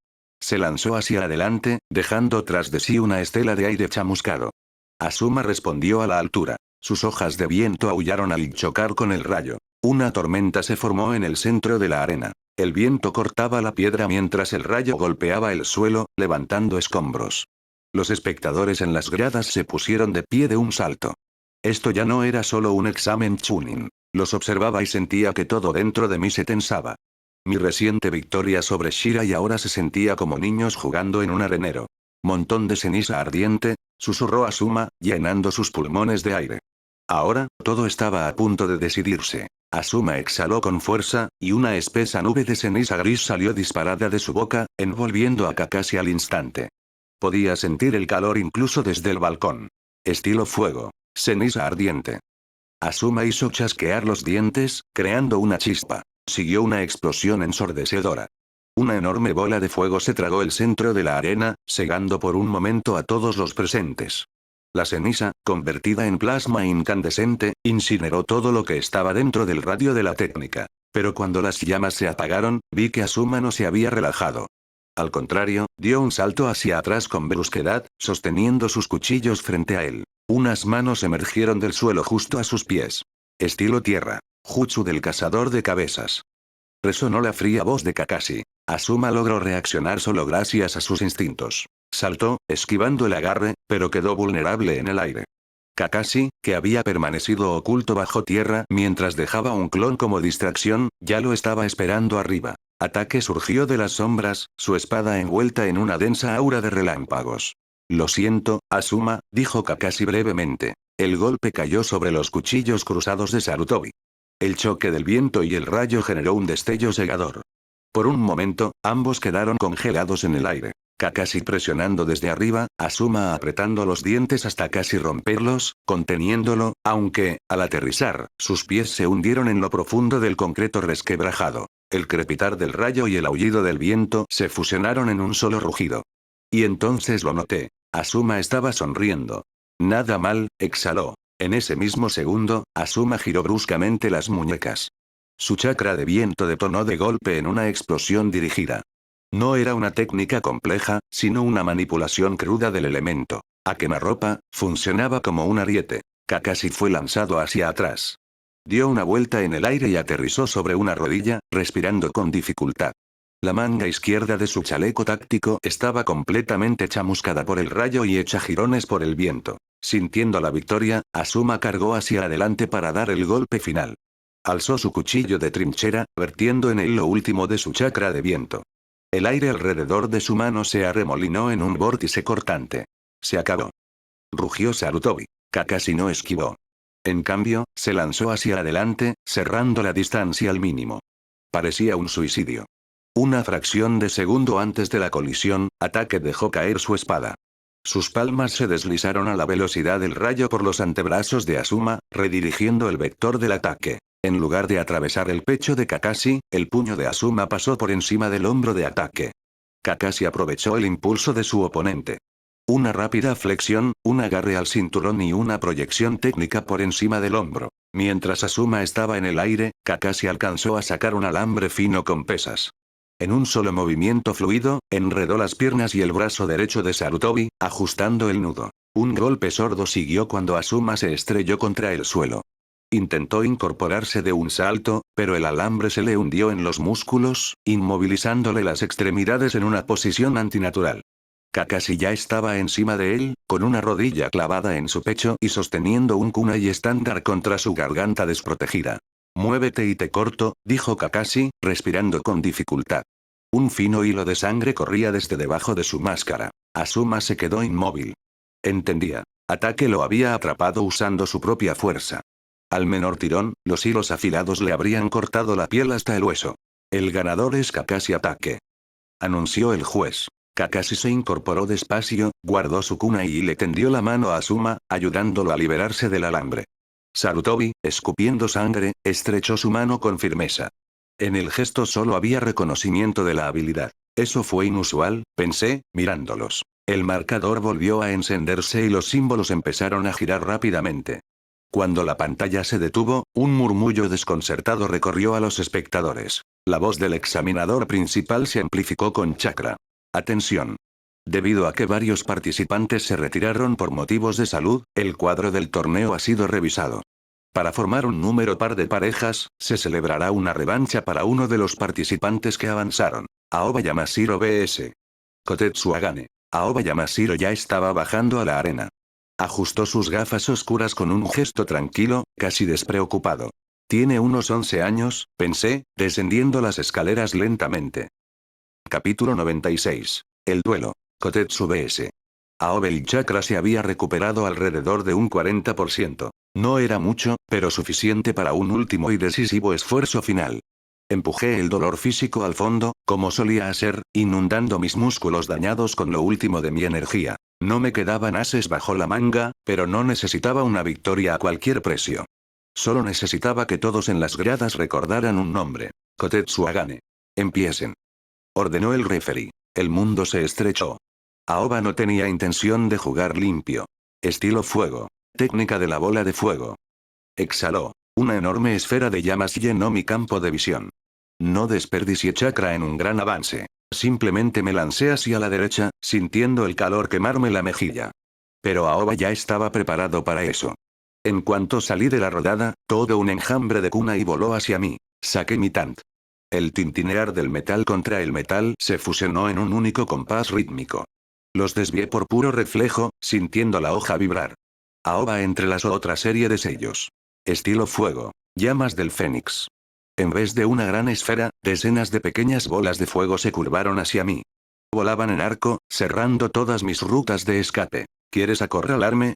Se lanzó hacia adelante, dejando tras de sí una estela de aire chamuscado. Azuma respondió a la altura. Sus hojas de viento aullaron al chocar con el rayo. Una tormenta se formó en el centro de la arena. El viento cortaba la piedra mientras el rayo golpeaba el suelo, levantando escombros. Los espectadores en las gradas se pusieron de pie de un salto. Esto ya no era solo un examen Chunin. Los observaba y sentía que todo dentro de mí se tensaba. Mi reciente victoria sobre Shira y ahora se sentía como niños jugando en un arenero. Montón de ceniza ardiente, susurró Azuma, llenando sus pulmones de aire. Ahora, todo estaba a punto de decidirse. Azuma exhaló con fuerza, y una espesa nube de ceniza gris salió disparada de su boca, envolviendo a Kakashi al instante. Podía sentir el calor incluso desde el balcón. Estilo fuego. Ceniza ardiente. Azuma hizo chasquear los dientes, creando una chispa. Siguió una explosión ensordecedora. Una enorme bola de fuego se tragó el centro de la arena, cegando por un momento a todos los presentes. La ceniza, convertida en plasma incandescente, incineró todo lo que estaba dentro del radio de la técnica. Pero cuando las llamas se apagaron, vi que Azuma no se había relajado. Al contrario, dio un salto hacia atrás con brusquedad, sosteniendo sus cuchillos frente a él. Unas manos emergieron del suelo justo a sus pies. Estilo tierra. Jutsu del cazador de cabezas. Resonó la fría voz de Kakashi. Azuma logró reaccionar solo gracias a sus instintos. Saltó, esquivando el agarre, pero quedó vulnerable en el aire. Kakashi, que había permanecido oculto bajo tierra mientras dejaba un clon como distracción, ya lo estaba esperando arriba. Ataque surgió de las sombras, su espada envuelta en una densa aura de relámpagos. Lo siento, Asuma, dijo Kakashi brevemente. El golpe cayó sobre los cuchillos cruzados de Sarutobi. El choque del viento y el rayo generó un destello cegador. Por un momento, ambos quedaron congelados en el aire. Kakashi presionando desde arriba, Asuma apretando los dientes hasta casi romperlos, conteniéndolo, aunque, al aterrizar, sus pies se hundieron en lo profundo del concreto resquebrajado. El crepitar del rayo y el aullido del viento se fusionaron en un solo rugido. Y entonces lo noté. Asuma estaba sonriendo. Nada mal, exhaló. En ese mismo segundo, Asuma giró bruscamente las muñecas. Su chakra de viento detonó de golpe en una explosión dirigida. No era una técnica compleja, sino una manipulación cruda del elemento. A quemarropa, funcionaba como un ariete. Kakashi fue lanzado hacia atrás. Dio una vuelta en el aire y aterrizó sobre una rodilla, respirando con dificultad. La manga izquierda de su chaleco táctico estaba completamente chamuscada por el rayo y hecha jirones por el viento. Sintiendo la victoria, Asuma cargó hacia adelante para dar el golpe final. Alzó su cuchillo de trinchera, vertiendo en él lo último de su chakra de viento. El aire alrededor de su mano se arremolinó en un vórtice cortante. Se acabó. Rugió Sarutobi. Kakashi no esquivó. En cambio, se lanzó hacia adelante, cerrando la distancia al mínimo. Parecía un suicidio. Una fracción de segundo antes de la colisión, Ataque dejó caer su espada. Sus palmas se deslizaron a la velocidad del rayo por los antebrazos de Asuma, redirigiendo el vector del ataque. En lugar de atravesar el pecho de Kakashi, el puño de Asuma pasó por encima del hombro de Ataque. Kakashi aprovechó el impulso de su oponente. Una rápida flexión, un agarre al cinturón y una proyección técnica por encima del hombro. Mientras Asuma estaba en el aire, Kakashi alcanzó a sacar un alambre fino con pesas. En un solo movimiento fluido, enredó las piernas y el brazo derecho de Sarutobi, ajustando el nudo. Un golpe sordo siguió cuando Asuma se estrelló contra el suelo. Intentó incorporarse de un salto, pero el alambre se le hundió en los músculos, inmovilizándole las extremidades en una posición antinatural. Kakashi ya estaba encima de él, con una rodilla clavada en su pecho y sosteniendo un kunai estándar contra su garganta desprotegida. «Muévete y te corto», dijo Kakashi, respirando con dificultad. Un fino hilo de sangre corría desde debajo de su máscara. Asuma se quedó inmóvil. Entendía. Ataque lo había atrapado usando su propia fuerza. Al menor tirón, los hilos afilados le habrían cortado la piel hasta el hueso. El ganador es Kakashi Ataque, anunció el juez. Kakashi se incorporó despacio, guardó su kunai y le tendió la mano a Asuma, ayudándolo a liberarse del alambre. Sarutobi, escupiendo sangre, estrechó su mano con firmeza. En el gesto solo había reconocimiento de la habilidad. Eso fue inusual, pensé, mirándolos. El marcador volvió a encenderse y los símbolos empezaron a girar rápidamente. Cuando la pantalla se detuvo, un murmullo desconcertado recorrió a los espectadores. La voz del examinador principal se amplificó con chakra. Atención. Debido a que varios participantes se retiraron por motivos de salud, el cuadro del torneo ha sido revisado. Para formar un número par de parejas, se celebrará una revancha para uno de los participantes que avanzaron. Aoba Yamashiro vs. Kotetsu Agane. Aoba Yamashiro ya estaba bajando a la arena. Ajustó sus gafas oscuras con un gesto tranquilo, casi despreocupado. Tiene unos 11 años, pensé, descendiendo las escaleras lentamente. Capítulo 96. El duelo. Kotetsu vs. Aoba. El chakra se había recuperado alrededor de un 40%. No era mucho, pero suficiente para un último y decisivo esfuerzo final. Empujé el dolor físico al fondo, como solía hacer, inundando mis músculos dañados con lo último de mi energía. No me quedaban ases bajo la manga, pero no necesitaba una victoria a cualquier precio. Solo necesitaba que todos en las gradas recordaran un nombre. Kotetsu Agane. Empiecen. Ordenó el referí. El mundo se estrechó. Aoba no tenía intención de jugar limpio. Estilo fuego. Técnica de la bola de fuego. Exhaló. Una enorme esfera de llamas llenó mi campo de visión. No desperdicié chakra en un gran avance. Simplemente me lancé hacia la derecha, sintiendo el calor quemarme la mejilla. Pero Aoba ya estaba preparado para eso. En cuanto salí de la rodada, todo un enjambre de kunai voló hacia mí. Saqué mi tant. El tintinear del metal contra el metal se fusionó en un único compás rítmico. Los desvié por puro reflejo, sintiendo la hoja vibrar. Aoba entre las otra serie de sellos. Estilo fuego. Llamas del Fénix. En vez de una gran esfera, decenas de pequeñas bolas de fuego se curvaron hacia mí. Volaban en arco, cerrando todas mis rutas de escape. ¿Quieres acorralarme?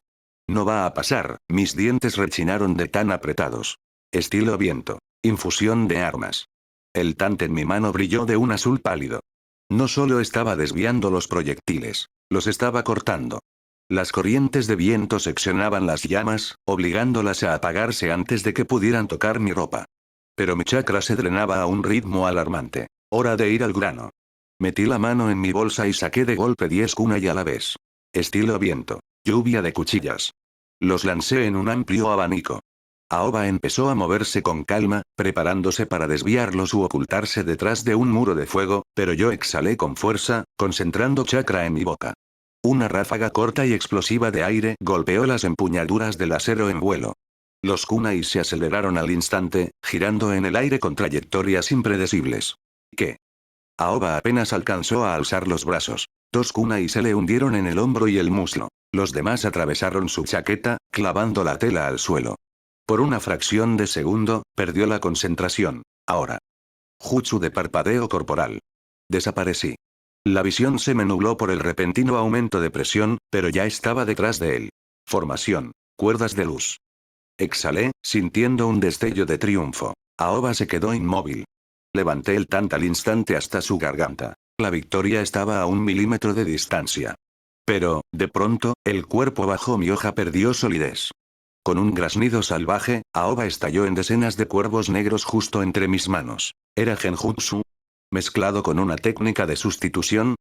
No va a pasar, mis dientes rechinaron de tan apretados. Estilo viento. Infusión de armas. El tante en mi mano brilló de un azul pálido. No solo estaba desviando los proyectiles, los estaba cortando. Las corrientes de viento seccionaban las llamas, obligándolas a apagarse antes de que pudieran tocar mi ropa. Pero mi chakra se drenaba a un ritmo alarmante. Hora de ir al grano. Metí la mano en mi bolsa y saqué de golpe 10 kunai a la vez. Estilo viento. Lluvia de cuchillas. Los lancé en un amplio abanico. Aoba empezó a moverse con calma, preparándose para desviarlos u ocultarse detrás de un muro de fuego, pero yo exhalé con fuerza, concentrando chakra en mi boca. Una ráfaga corta y explosiva de aire golpeó las empuñaduras del acero en vuelo. Los kunai se aceleraron al instante, girando en el aire con trayectorias impredecibles. ¿Qué? Aoba apenas alcanzó a alzar los brazos. 2 kunai se le hundieron en el hombro y el muslo. Los demás atravesaron su chaqueta, clavando la tela al suelo. Por una fracción de segundo, perdió la concentración. Ahora. Jutsu de parpadeo corporal. Desaparecí. La visión se me nubló por el repentino aumento de presión, pero ya estaba detrás de él. Formación. Cuerdas de luz. Exhalé, sintiendo un destello de triunfo. Aoba se quedó inmóvil. Levanté el tante al instante hasta su garganta. La victoria estaba a 1 milímetro de distancia. Pero, de pronto, el cuerpo bajo mi hoja perdió solidez. Con un graznido salvaje, Aoba estalló en decenas de cuervos negros justo entre mis manos. ¿Era genjutsu? ¿Mezclado con una técnica de sustitución?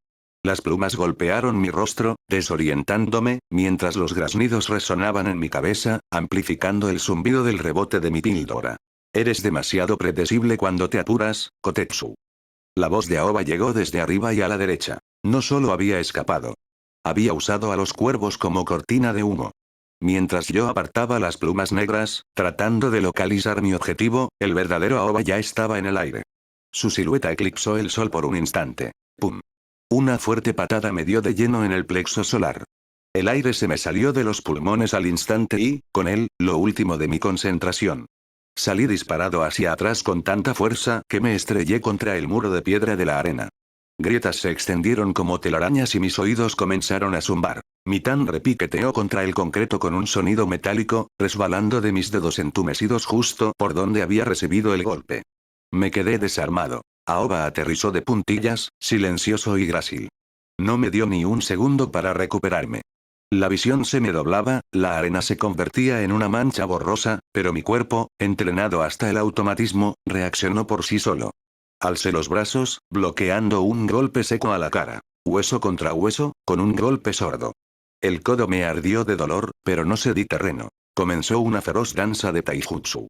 Las plumas golpearon mi rostro, desorientándome, mientras los graznidos resonaban en mi cabeza, amplificando el zumbido del rebote de mi píldora. Eres demasiado predecible cuando te apuras, Kotetsu. La voz de Aoba llegó desde arriba y a la derecha. No solo había escapado. Había usado a los cuervos como cortina de humo. Mientras yo apartaba las plumas negras, tratando de localizar mi objetivo, el verdadero Aoba ya estaba en el aire. Su silueta eclipsó el sol por un instante. ¡Pum! Una fuerte patada me dio de lleno en el plexo solar. El aire se me salió de los pulmones al instante y, con él, lo último de mi concentración. Salí disparado hacia atrás con tanta fuerza que me estrellé contra el muro de piedra de la arena. Grietas se extendieron como telarañas y mis oídos comenzaron a zumbar. Mi tan repiqueteó contra el concreto con un sonido metálico, resbalando de mis dedos entumecidos justo por donde había recibido el golpe. Me quedé desarmado. Aoba aterrizó de puntillas, silencioso y grácil. No me dio ni un segundo para recuperarme. La visión se me doblaba, la arena se convertía en una mancha borrosa, pero mi cuerpo, entrenado hasta el automatismo, reaccionó por sí solo. Alcé los brazos, bloqueando un golpe seco a la cara. Hueso contra hueso, con un golpe sordo. El codo me ardió de dolor, pero no cedí terreno. Comenzó una feroz danza de taijutsu.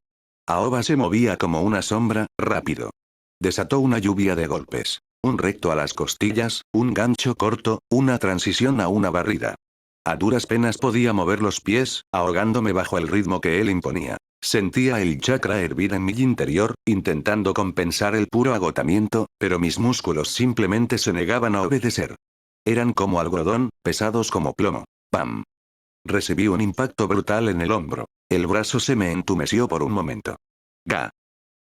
Aoba se movía como una sombra, rápido. Desató una lluvia de golpes. Un recto a las costillas, un gancho corto, una transición a una barrida. A duras penas podía mover los pies, ahogándome bajo el ritmo que él imponía. Sentía el chakra hervir en mi interior, intentando compensar el puro agotamiento, pero mis músculos simplemente se negaban a obedecer. Eran como algodón, pesados como plomo. ¡Pam! Recibí un impacto brutal en el hombro. El brazo se me entumeció por un momento. ¡Ga!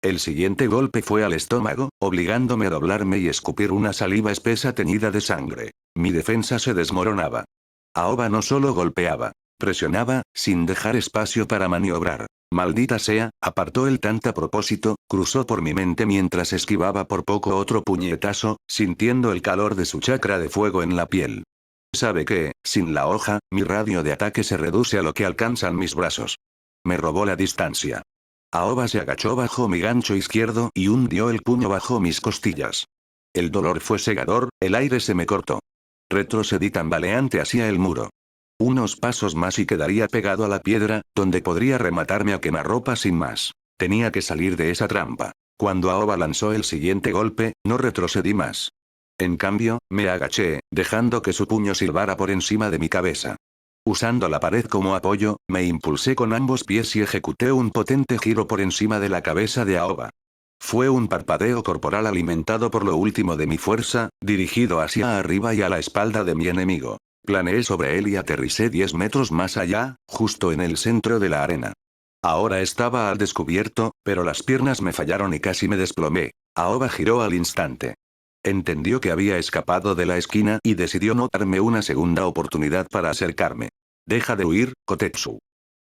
El siguiente golpe fue al estómago, obligándome a doblarme y escupir una saliva espesa teñida de sangre. Mi defensa se desmoronaba. Aoba no solo golpeaba, presionaba, sin dejar espacio para maniobrar. Maldita sea, apartó el tante a propósito, cruzó por mi mente mientras esquivaba por poco otro puñetazo, sintiendo el calor de su chakra de fuego en la piel. Sabe que, sin la hoja, mi radio de ataque se reduce a lo que alcanzan mis brazos. Me robó la distancia. Aoba se agachó bajo mi gancho izquierdo y hundió el puño bajo mis costillas. El dolor fue cegador, el aire se me cortó. Retrocedí tambaleante hacia el muro. Unos pasos más y quedaría pegado a la piedra, donde podría rematarme a quemarropa sin más. Tenía que salir de esa trampa. Cuando Aoba lanzó el siguiente golpe, no retrocedí más. En cambio, me agaché, dejando que su puño silbara por encima de mi cabeza. Usando la pared como apoyo, me impulsé con ambos pies y ejecuté un potente giro por encima de la cabeza de Aoba. Fue un parpadeo corporal alimentado por lo último de mi fuerza, dirigido hacia arriba y a la espalda de mi enemigo. Planeé sobre él y aterricé 10 metros más allá, justo en el centro de la arena. Ahora estaba al descubierto, pero las piernas me fallaron y casi me desplomé. Aoba giró al instante. Entendió que había escapado de la esquina y decidió no darme una segunda oportunidad para acercarme. Deja de huir, Kotetsu.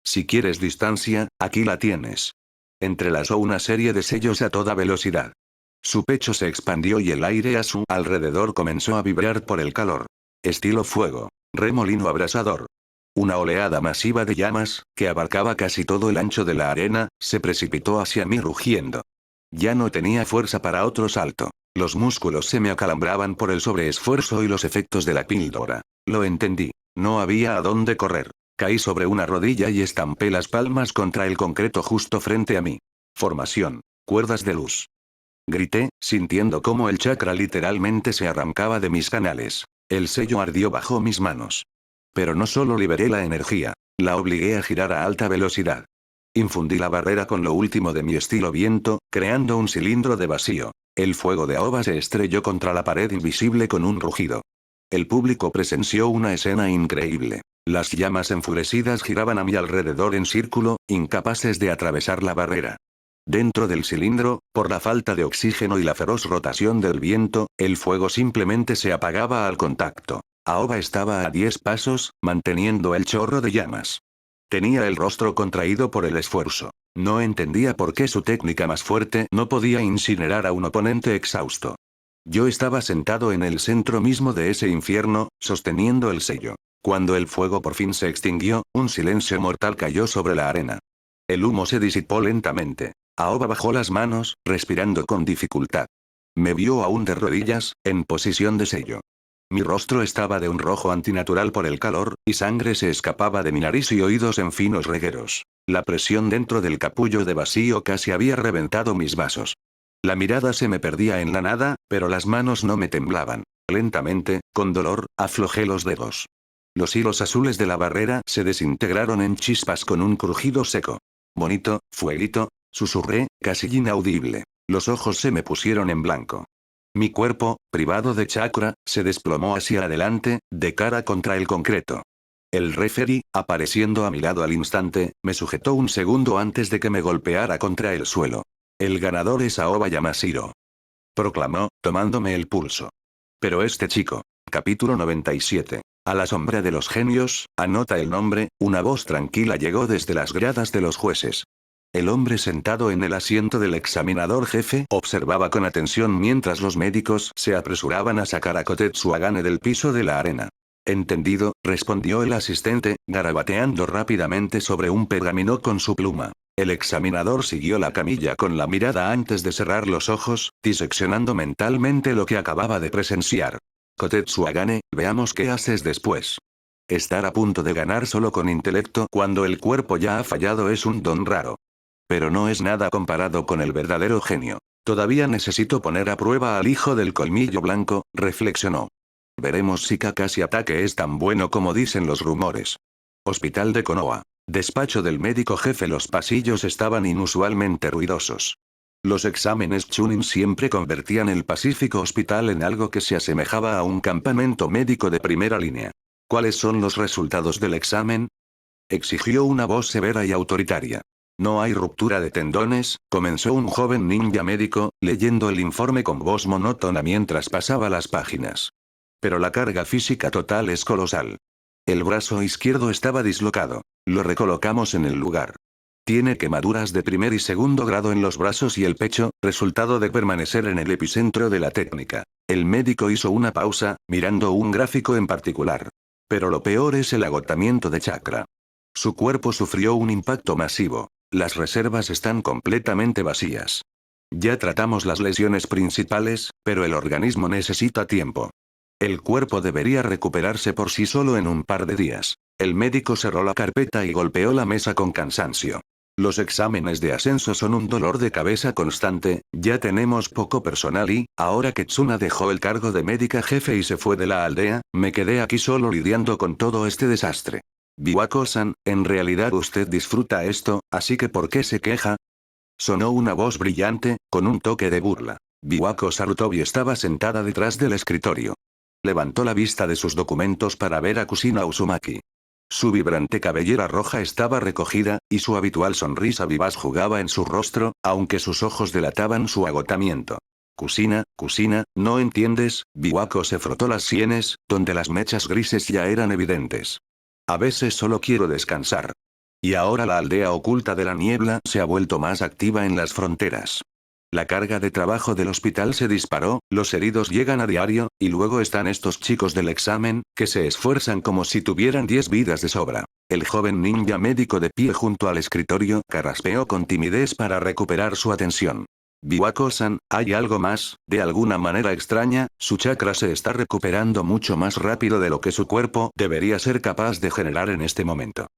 Si quieres distancia, aquí la tienes. Entrelazó una serie de sellos a toda velocidad. Su pecho se expandió y el aire a su alrededor comenzó a vibrar por el calor. Estilo fuego. Remolino abrasador. Una oleada masiva de llamas, que abarcaba casi todo el ancho de la arena, se precipitó hacia mí rugiendo. Ya no tenía fuerza para otro salto. Los músculos se me acalambraban por el sobreesfuerzo y los efectos de la píldora. Lo entendí. No había a dónde correr. Caí sobre una rodilla y estampé las palmas contra el concreto justo frente a mí. Formación. Cuerdas de luz. Grité, sintiendo cómo el chakra literalmente se arrancaba de mis canales. El sello ardió bajo mis manos. Pero no solo liberé la energía, la obligué a girar a alta velocidad. Infundí la barrera con lo último de mi estilo viento, creando un cilindro de vacío. El fuego de Aoba se estrelló contra la pared invisible con un rugido. El público presenció una escena increíble. Las llamas enfurecidas giraban a mi alrededor en círculo, incapaces de atravesar la barrera. Dentro del cilindro, por la falta de oxígeno y la feroz rotación del viento, el fuego simplemente se apagaba al contacto. Aoba estaba a 10 pasos, manteniendo el chorro de llamas. Tenía el rostro contraído por el esfuerzo. No entendía por qué su técnica más fuerte no podía incinerar a un oponente exhausto. Yo estaba sentado en el centro mismo de ese infierno, sosteniendo el sello. Cuando el fuego por fin se extinguió, un silencio mortal cayó sobre la arena. El humo se disipó lentamente. Aoba bajó las manos, respirando con dificultad. Me vio aún de rodillas, en posición de sello. Mi rostro estaba de un rojo antinatural por el calor, y sangre se escapaba de mi nariz y oídos en finos regueros. La presión dentro del capullo de vacío casi había reventado mis vasos. La mirada se me perdía en la nada, pero las manos no me temblaban. Lentamente, con dolor, aflojé los dedos. Los hilos azules de la barrera se desintegraron en chispas con un crujido seco. Bonito, fueguito, susurré, casi inaudible. Los ojos se me pusieron en blanco. Mi cuerpo, privado de chakra, se desplomó hacia adelante, de cara contra el concreto. El referee, apareciendo a mi lado al instante, me sujetó un segundo antes de que me golpeara contra el suelo. El ganador es Aoba Yamashiro. Proclamó, tomándome el pulso. Pero este chico. Capítulo 97. A la sombra de los genios, anota el nombre, una voz tranquila llegó desde las gradas de los jueces. El hombre sentado en el asiento del examinador jefe observaba con atención mientras los médicos se apresuraban a sacar a Kotetsu Agane del piso de la arena. Entendido, respondió el asistente, garabateando rápidamente sobre un pergamino con su pluma. El examinador siguió la camilla con la mirada antes de cerrar los ojos, diseccionando mentalmente lo que acababa de presenciar. Kotetsu Agane, veamos qué haces después. Estar a punto de ganar solo con intelecto cuando el cuerpo ya ha fallado es un don raro. Pero no es nada comparado con el verdadero genio. Todavía necesito poner a prueba al hijo del colmillo blanco, reflexionó. Veremos si Kakashi Ataque es tan bueno como dicen los rumores. Hospital de Konoha. Despacho del médico jefe. Los pasillos estaban inusualmente ruidosos. Los exámenes Chunin siempre convertían el Pacífico Hospital en algo que se asemejaba a un campamento médico de primera línea. ¿Cuáles son los resultados del examen? Exigió una voz severa y autoritaria. No hay ruptura de tendones, comenzó un joven ninja médico, leyendo el informe con voz monótona mientras pasaba las páginas. Pero la carga física total es colosal. El brazo izquierdo estaba dislocado. Lo recolocamos en el lugar. Tiene quemaduras de primer y segundo grado en los brazos y el pecho, resultado de permanecer en el epicentro de la técnica. El médico hizo una pausa, mirando un gráfico en particular. Pero lo peor es el agotamiento de chakra. Su cuerpo sufrió un impacto masivo. Las reservas están completamente vacías. Ya tratamos las lesiones principales, pero el organismo necesita tiempo. El cuerpo debería recuperarse por sí solo en un par de días. El médico cerró la carpeta y golpeó la mesa con cansancio. Los exámenes de ascenso son un dolor de cabeza constante, ya tenemos poco personal y, ahora que Tsuna dejó el cargo de médica jefe y se fue de la aldea, me quedé aquí solo lidiando con todo este desastre. Biwako-san, en realidad usted disfruta esto, así que ¿por qué se queja? Sonó una voz brillante, con un toque de burla. Biwako Sarutobi estaba sentada detrás del escritorio. Levantó la vista de sus documentos para ver a Kusina Uzumaki. Su vibrante cabellera roja estaba recogida, y su habitual sonrisa vivaz jugaba en su rostro, aunque sus ojos delataban su agotamiento. Kusina, ¿no entiendes? Biwako se frotó las sienes, donde las mechas grises ya eran evidentes. A veces solo quiero descansar. Y ahora la aldea oculta de la niebla se ha vuelto más activa en las fronteras. La carga de trabajo del hospital se disparó, los heridos llegan a diario, y luego están estos chicos del examen, que se esfuerzan como si tuvieran 10 vidas de sobra. El joven ninja médico de pie junto al escritorio carraspeó con timidez para recuperar su atención. Biwako-san, ¿hay algo más? De alguna manera extraña, su chakra se está recuperando mucho más rápido de lo que su cuerpo debería ser capaz de generar en este momento.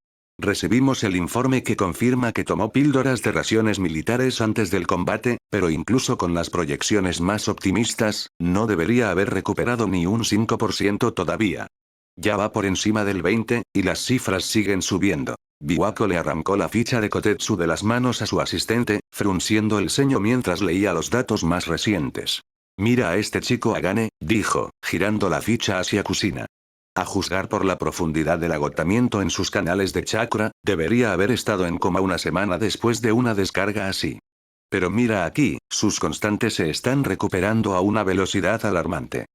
Recibimos el informe que confirma que tomó píldoras de raciones militares antes del combate, pero incluso con las proyecciones más optimistas, no debería haber recuperado ni un 5% todavía. Ya va por encima del 20, y las cifras siguen subiendo. Biwako le arrancó la ficha de Kotetsu de las manos a su asistente, frunciendo el ceño mientras leía los datos más recientes. Mira a este chico Agane, dijo, girando la ficha hacia Kusina. A juzgar por la profundidad del agotamiento en sus canales de chakra, debería haber estado en coma una semana después de una descarga así. Pero mira aquí, sus constantes se están recuperando a una velocidad alarmante.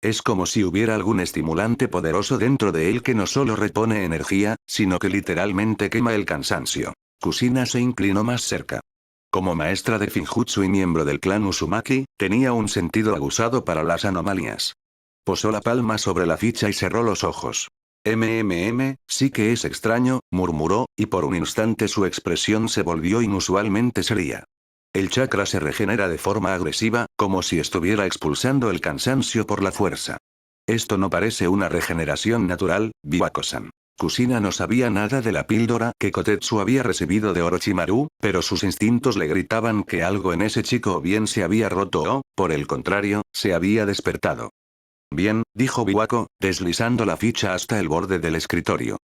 Es como si hubiera algún estimulante poderoso dentro de él que no solo repone energía, sino que literalmente quema el cansancio. Kusina se inclinó más cerca. Como maestra de Finjutsu y miembro del clan Uzumaki, tenía un sentido aguzado para las anomalías. Posó la palma sobre la ficha y cerró los ojos. Sí que es extraño, murmuró, y por un instante su expresión se volvió inusualmente seria. El chakra se regenera de forma agresiva, como si estuviera expulsando el cansancio por la fuerza. Esto no parece una regeneración natural, Biwako-san. Kusina no sabía nada de la píldora que Kotetsu había recibido de Orochimaru, pero sus instintos le gritaban que algo en ese chico bien se había roto o, por el contrario, se había despertado. Bien, dijo Biwako, deslizando la ficha hasta el borde del escritorio.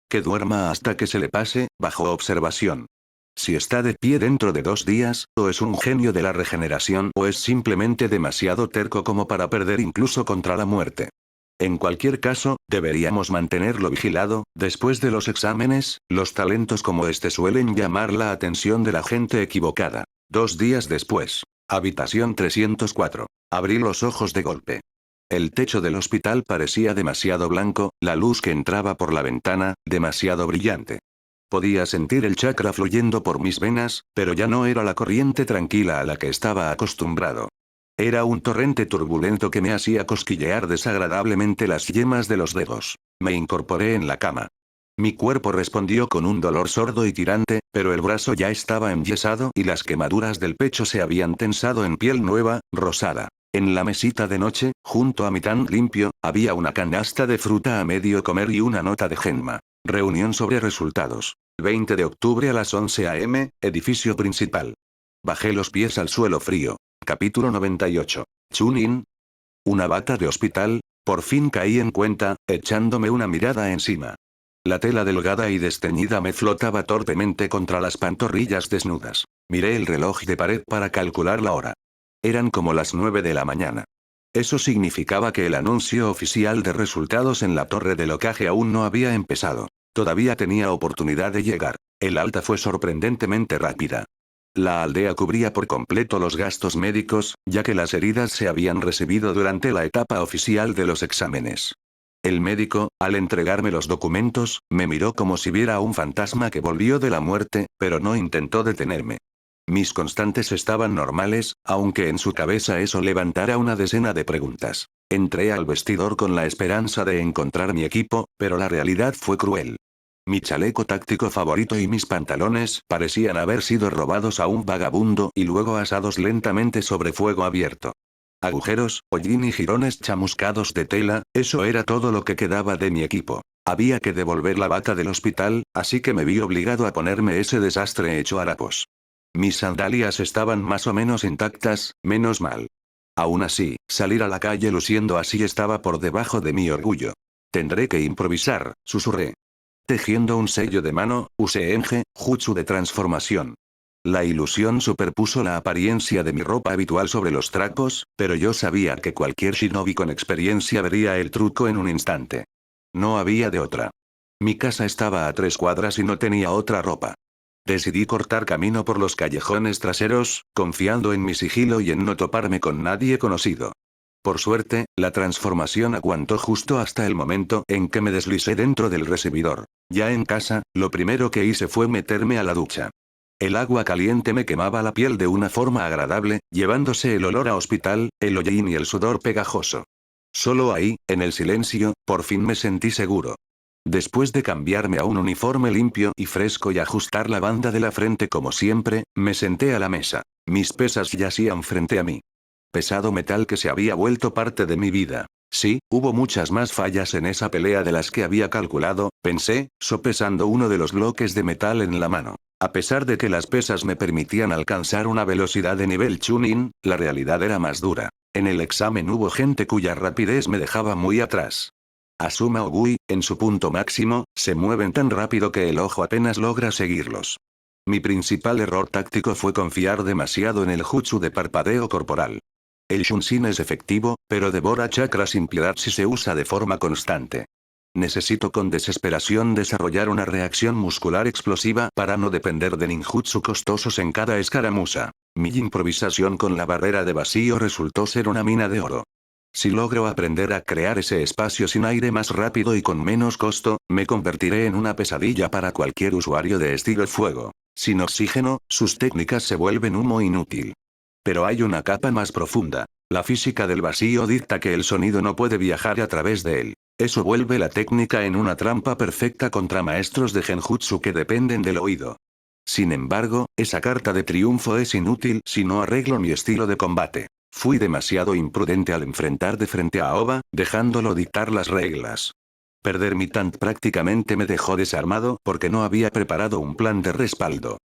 Que duerma hasta que se le pase, bajo observación. Si está de pie dentro de 2 días, o es un genio de la regeneración o es simplemente demasiado terco como para perder incluso contra la muerte. En cualquier caso, deberíamos mantenerlo vigilado. Después de los exámenes, los talentos como este suelen llamar la atención de la gente equivocada. 2 días después. Habitación 304. Abrí los ojos de golpe. El techo del hospital parecía demasiado blanco, la luz que entraba por la ventana, demasiado brillante. Podía sentir el chakra fluyendo por mis venas, pero ya no era la corriente tranquila a la que estaba acostumbrado. Era un torrente turbulento que me hacía cosquillear desagradablemente las yemas de los dedos. Me incorporé en la cama. Mi cuerpo respondió con un dolor sordo y tirante, pero el brazo ya estaba enyesado y las quemaduras del pecho se habían tensado en piel nueva, rosada. En la mesita de noche, junto a mi tan limpio, había una canasta de fruta a medio comer y una nota de Genma. Reunión sobre resultados. 20 de octubre a las 11 a.m., edificio principal. Bajé los pies al suelo frío. Capítulo 98. Chunin. Una bata de hospital, por fin caí en cuenta, echándome una mirada encima. La tela delgada y desteñida me flotaba torpemente contra las pantorrillas desnudas. Miré el reloj de pared para calcular la hora. Eran como las 9 de la mañana. Eso significaba que el anuncio oficial de resultados en la torre de locaje aún no había empezado. Todavía tenía oportunidad de llegar. El alta fue sorprendentemente rápida. La aldea cubría por completo los gastos médicos, ya que las heridas se habían recibido durante la etapa oficial de los exámenes. El médico, al entregarme los documentos, me miró como si viera a un fantasma que volvió de la muerte, pero no intentó detenerme. Mis constantes estaban normales, aunque en su cabeza eso levantara una decena de preguntas. Entré al vestidor con la esperanza de encontrar mi equipo, pero la realidad fue cruel. Mi chaleco táctico favorito y mis pantalones parecían haber sido robados a un vagabundo y luego asados lentamente sobre fuego abierto. Agujeros, hollín y jirones chamuscados de tela, eso era todo lo que quedaba de mi equipo. Había que devolver la bata del hospital, así que me vi obligado a ponerme ese desastre hecho harapos. Mis sandalias estaban más o menos intactas, menos mal. Aún así, salir a la calle luciendo así estaba por debajo de mi orgullo. Tendré que improvisar, susurré. Tejiendo un sello de mano, usé Enge, jutsu de transformación. La ilusión superpuso la apariencia de mi ropa habitual sobre los trapos, pero yo sabía que cualquier shinobi con experiencia vería el truco en un instante. No había de otra. Mi casa estaba a 3 cuadras y no tenía otra ropa. Decidí cortar camino por los callejones traseros, confiando en mi sigilo y en no toparme con nadie conocido. Por suerte, la transformación aguantó justo hasta el momento en que me deslicé dentro del recibidor. Ya en casa, lo primero que hice fue meterme a la ducha. El agua caliente me quemaba la piel de una forma agradable, llevándose el olor a hospital, el hollín y el sudor pegajoso. Solo ahí, en el silencio, por fin me sentí seguro. Después de cambiarme a un uniforme limpio y fresco y ajustar la banda de la frente como siempre, me senté a la mesa. Mis pesas yacían frente a mí. Pesado metal que se había vuelto parte de mi vida. Sí, hubo muchas más fallas en esa pelea de las que había calculado, pensé, sopesando uno de los bloques de metal en la mano. A pesar de que las pesas me permitían alcanzar una velocidad de nivel Chunin, la realidad era más dura. En el examen hubo gente cuya rapidez me dejaba muy atrás. Asuma Ogui, en su punto máximo, se mueven tan rápido que el ojo apenas logra seguirlos. Mi principal error táctico fue confiar demasiado en el jutsu de parpadeo corporal. El Shunshin es efectivo, pero devora chakra sin piedad si se usa de forma constante. Necesito con desesperación desarrollar una reacción muscular explosiva para no depender de ninjutsu costosos en cada escaramuza. Mi improvisación con la barrera de vacío resultó ser una mina de oro. Si logro aprender a crear ese espacio sin aire más rápido y con menos costo, me convertiré en una pesadilla para cualquier usuario de estilo fuego. Sin oxígeno, sus técnicas se vuelven humo inútil. Pero hay una capa más profunda. La física del vacío dicta que el sonido no puede viajar a través de él. Eso vuelve la técnica en una trampa perfecta contra maestros de genjutsu que dependen del oído. Sin embargo, esa carta de triunfo es inútil si no arreglo mi estilo de combate. Fui demasiado imprudente al enfrentar de frente a Oba, dejándolo dictar las reglas. Perder mi tant prácticamente me dejó desarmado porque no había preparado un plan de respaldo.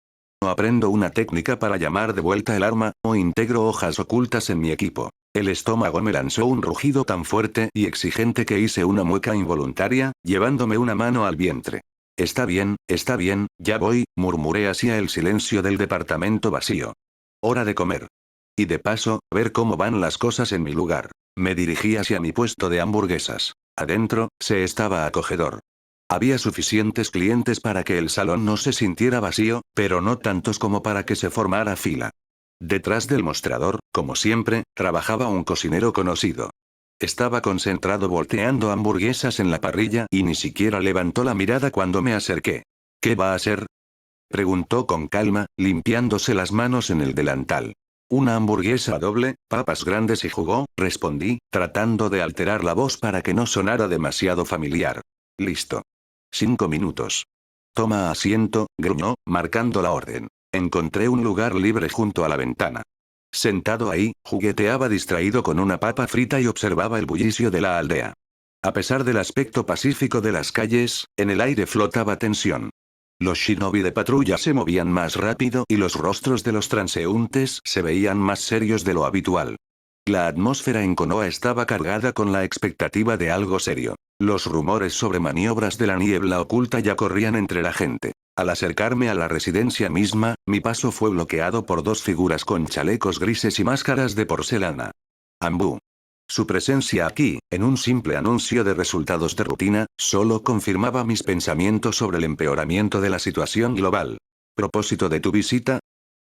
O aprendo una técnica para llamar de vuelta el arma, o integro hojas ocultas en mi equipo. El estómago me lanzó un rugido tan fuerte y exigente que hice una mueca involuntaria, llevándome una mano al vientre. Está bien, ya voy, murmuré hacia el silencio del departamento vacío. Hora de comer. Y de paso, ver cómo van las cosas en mi lugar. Me dirigí hacia mi puesto de hamburguesas. Adentro, se estaba acogedor. Había suficientes clientes para que el salón no se sintiera vacío, pero no tantos como para que se formara fila. Detrás del mostrador, como siempre, trabajaba un cocinero conocido. Estaba concentrado volteando hamburguesas en la parrilla y ni siquiera levantó la mirada cuando me acerqué. ¿Qué va a hacer?, preguntó con calma, limpiándose las manos en el delantal. Una hamburguesa doble, papas grandes y jugo, respondí, tratando de alterar la voz para que no sonara demasiado familiar. Listo. 5 minutos. Toma asiento, gruñó, marcando la orden. Encontré un lugar libre junto a la ventana. Sentado ahí, jugueteaba distraído con una papa frita y observaba el bullicio de la aldea. A pesar del aspecto pacífico de las calles, en el aire flotaba tensión. Los shinobi de patrulla se movían más rápido y los rostros de los transeúntes se veían más serios de lo habitual. La atmósfera en Konoha estaba cargada con la expectativa de algo serio. Los rumores sobre maniobras de la niebla oculta ya corrían entre la gente. Al acercarme a la residencia misma, mi paso fue bloqueado por 2 figuras con chalecos grises y máscaras de porcelana. Ambu. Su presencia aquí, en un simple anuncio de resultados de rutina, solo confirmaba mis pensamientos sobre el empeoramiento de la situación global. ¿Propósito de tu visita?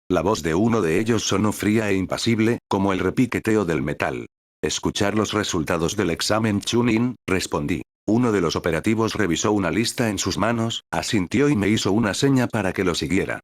La voz de uno de ellos sonó fría e impasible, como el repiqueteo del metal. Escuchar los resultados del examen Chunin, respondí. Uno de los operativos revisó una lista en sus manos, asintió y me hizo una seña para que lo siguiera.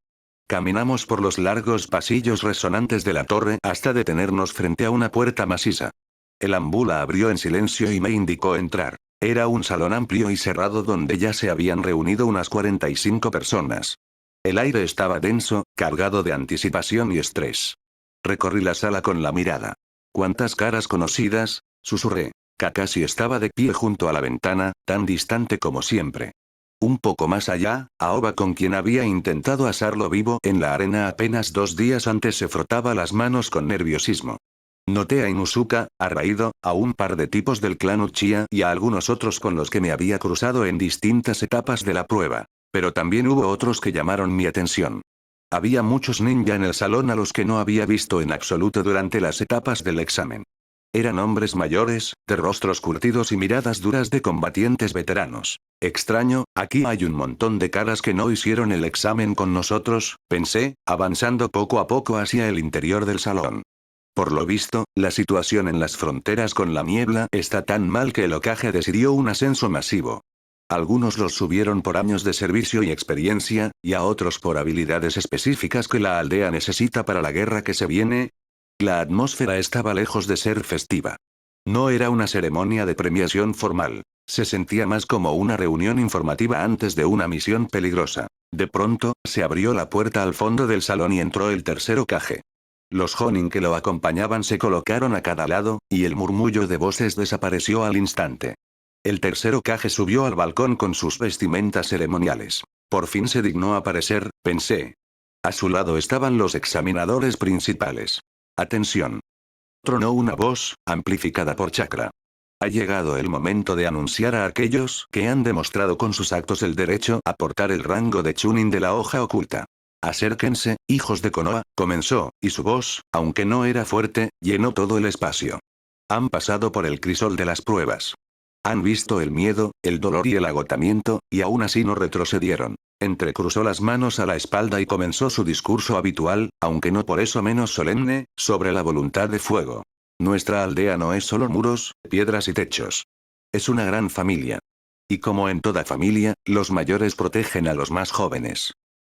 Caminamos por los largos pasillos resonantes de la torre hasta detenernos frente a una puerta maciza. El Ambu la abrió en silencio y me indicó entrar. Era un salón amplio y cerrado donde ya se habían reunido unas 45 personas. El aire estaba denso, cargado de anticipación y estrés. Recorrí la sala con la mirada. ¿Cuántas caras conocidas?, susurré. Kakashi estaba de pie junto a la ventana, tan distante como siempre. Un poco más allá, Aoba, con quien había intentado asarlo vivo en la arena apenas 2 días antes, se frotaba las manos con nerviosismo. Noté a Inuzuka, a Raido, a un par de tipos del clan Uchiha y a algunos otros con los que me había cruzado en distintas etapas de la prueba. Pero también hubo otros que llamaron mi atención. Había muchos ninja en el salón a los que no había visto en absoluto durante las etapas del examen. Eran hombres mayores, de rostros curtidos y miradas duras de combatientes veteranos. Extraño, aquí hay un montón de caras que no hicieron el examen con nosotros, pensé, avanzando poco a poco hacia el interior del salón. Por lo visto, la situación en las fronteras con la niebla está tan mal que el Hokage decidió un ascenso masivo. Algunos los subieron por años de servicio y experiencia, y a otros por habilidades específicas que la aldea necesita para la guerra que se viene. La atmósfera estaba lejos de ser festiva. No era una ceremonia de premiación formal. Se sentía más como una reunión informativa antes de una misión peligrosa. De pronto, se abrió la puerta al fondo del salón y entró el tercer Hokage. Los Jonin que lo acompañaban se colocaron a cada lado, y el murmullo de voces desapareció al instante. El tercer Hokage subió al balcón con sus vestimentas ceremoniales. Por fin se dignó aparecer, pensé. A su lado estaban los examinadores principales. Atención. Tronó una voz, amplificada por chakra. Ha llegado el momento de anunciar a aquellos que han demostrado con sus actos el derecho a portar el rango de Chunin de la hoja oculta. Acérquense, hijos de Konoha, comenzó, y su voz, aunque no era fuerte, llenó todo el espacio. Han pasado por el crisol de las pruebas. Han visto el miedo, el dolor y el agotamiento, y aún así no retrocedieron. Entrecruzó las manos a la espalda y comenzó su discurso habitual, aunque no por eso menos solemne, sobre la voluntad de fuego. Nuestra aldea no es solo muros, piedras y techos. Es una gran familia. Y como en toda familia, los mayores protegen a los más jóvenes.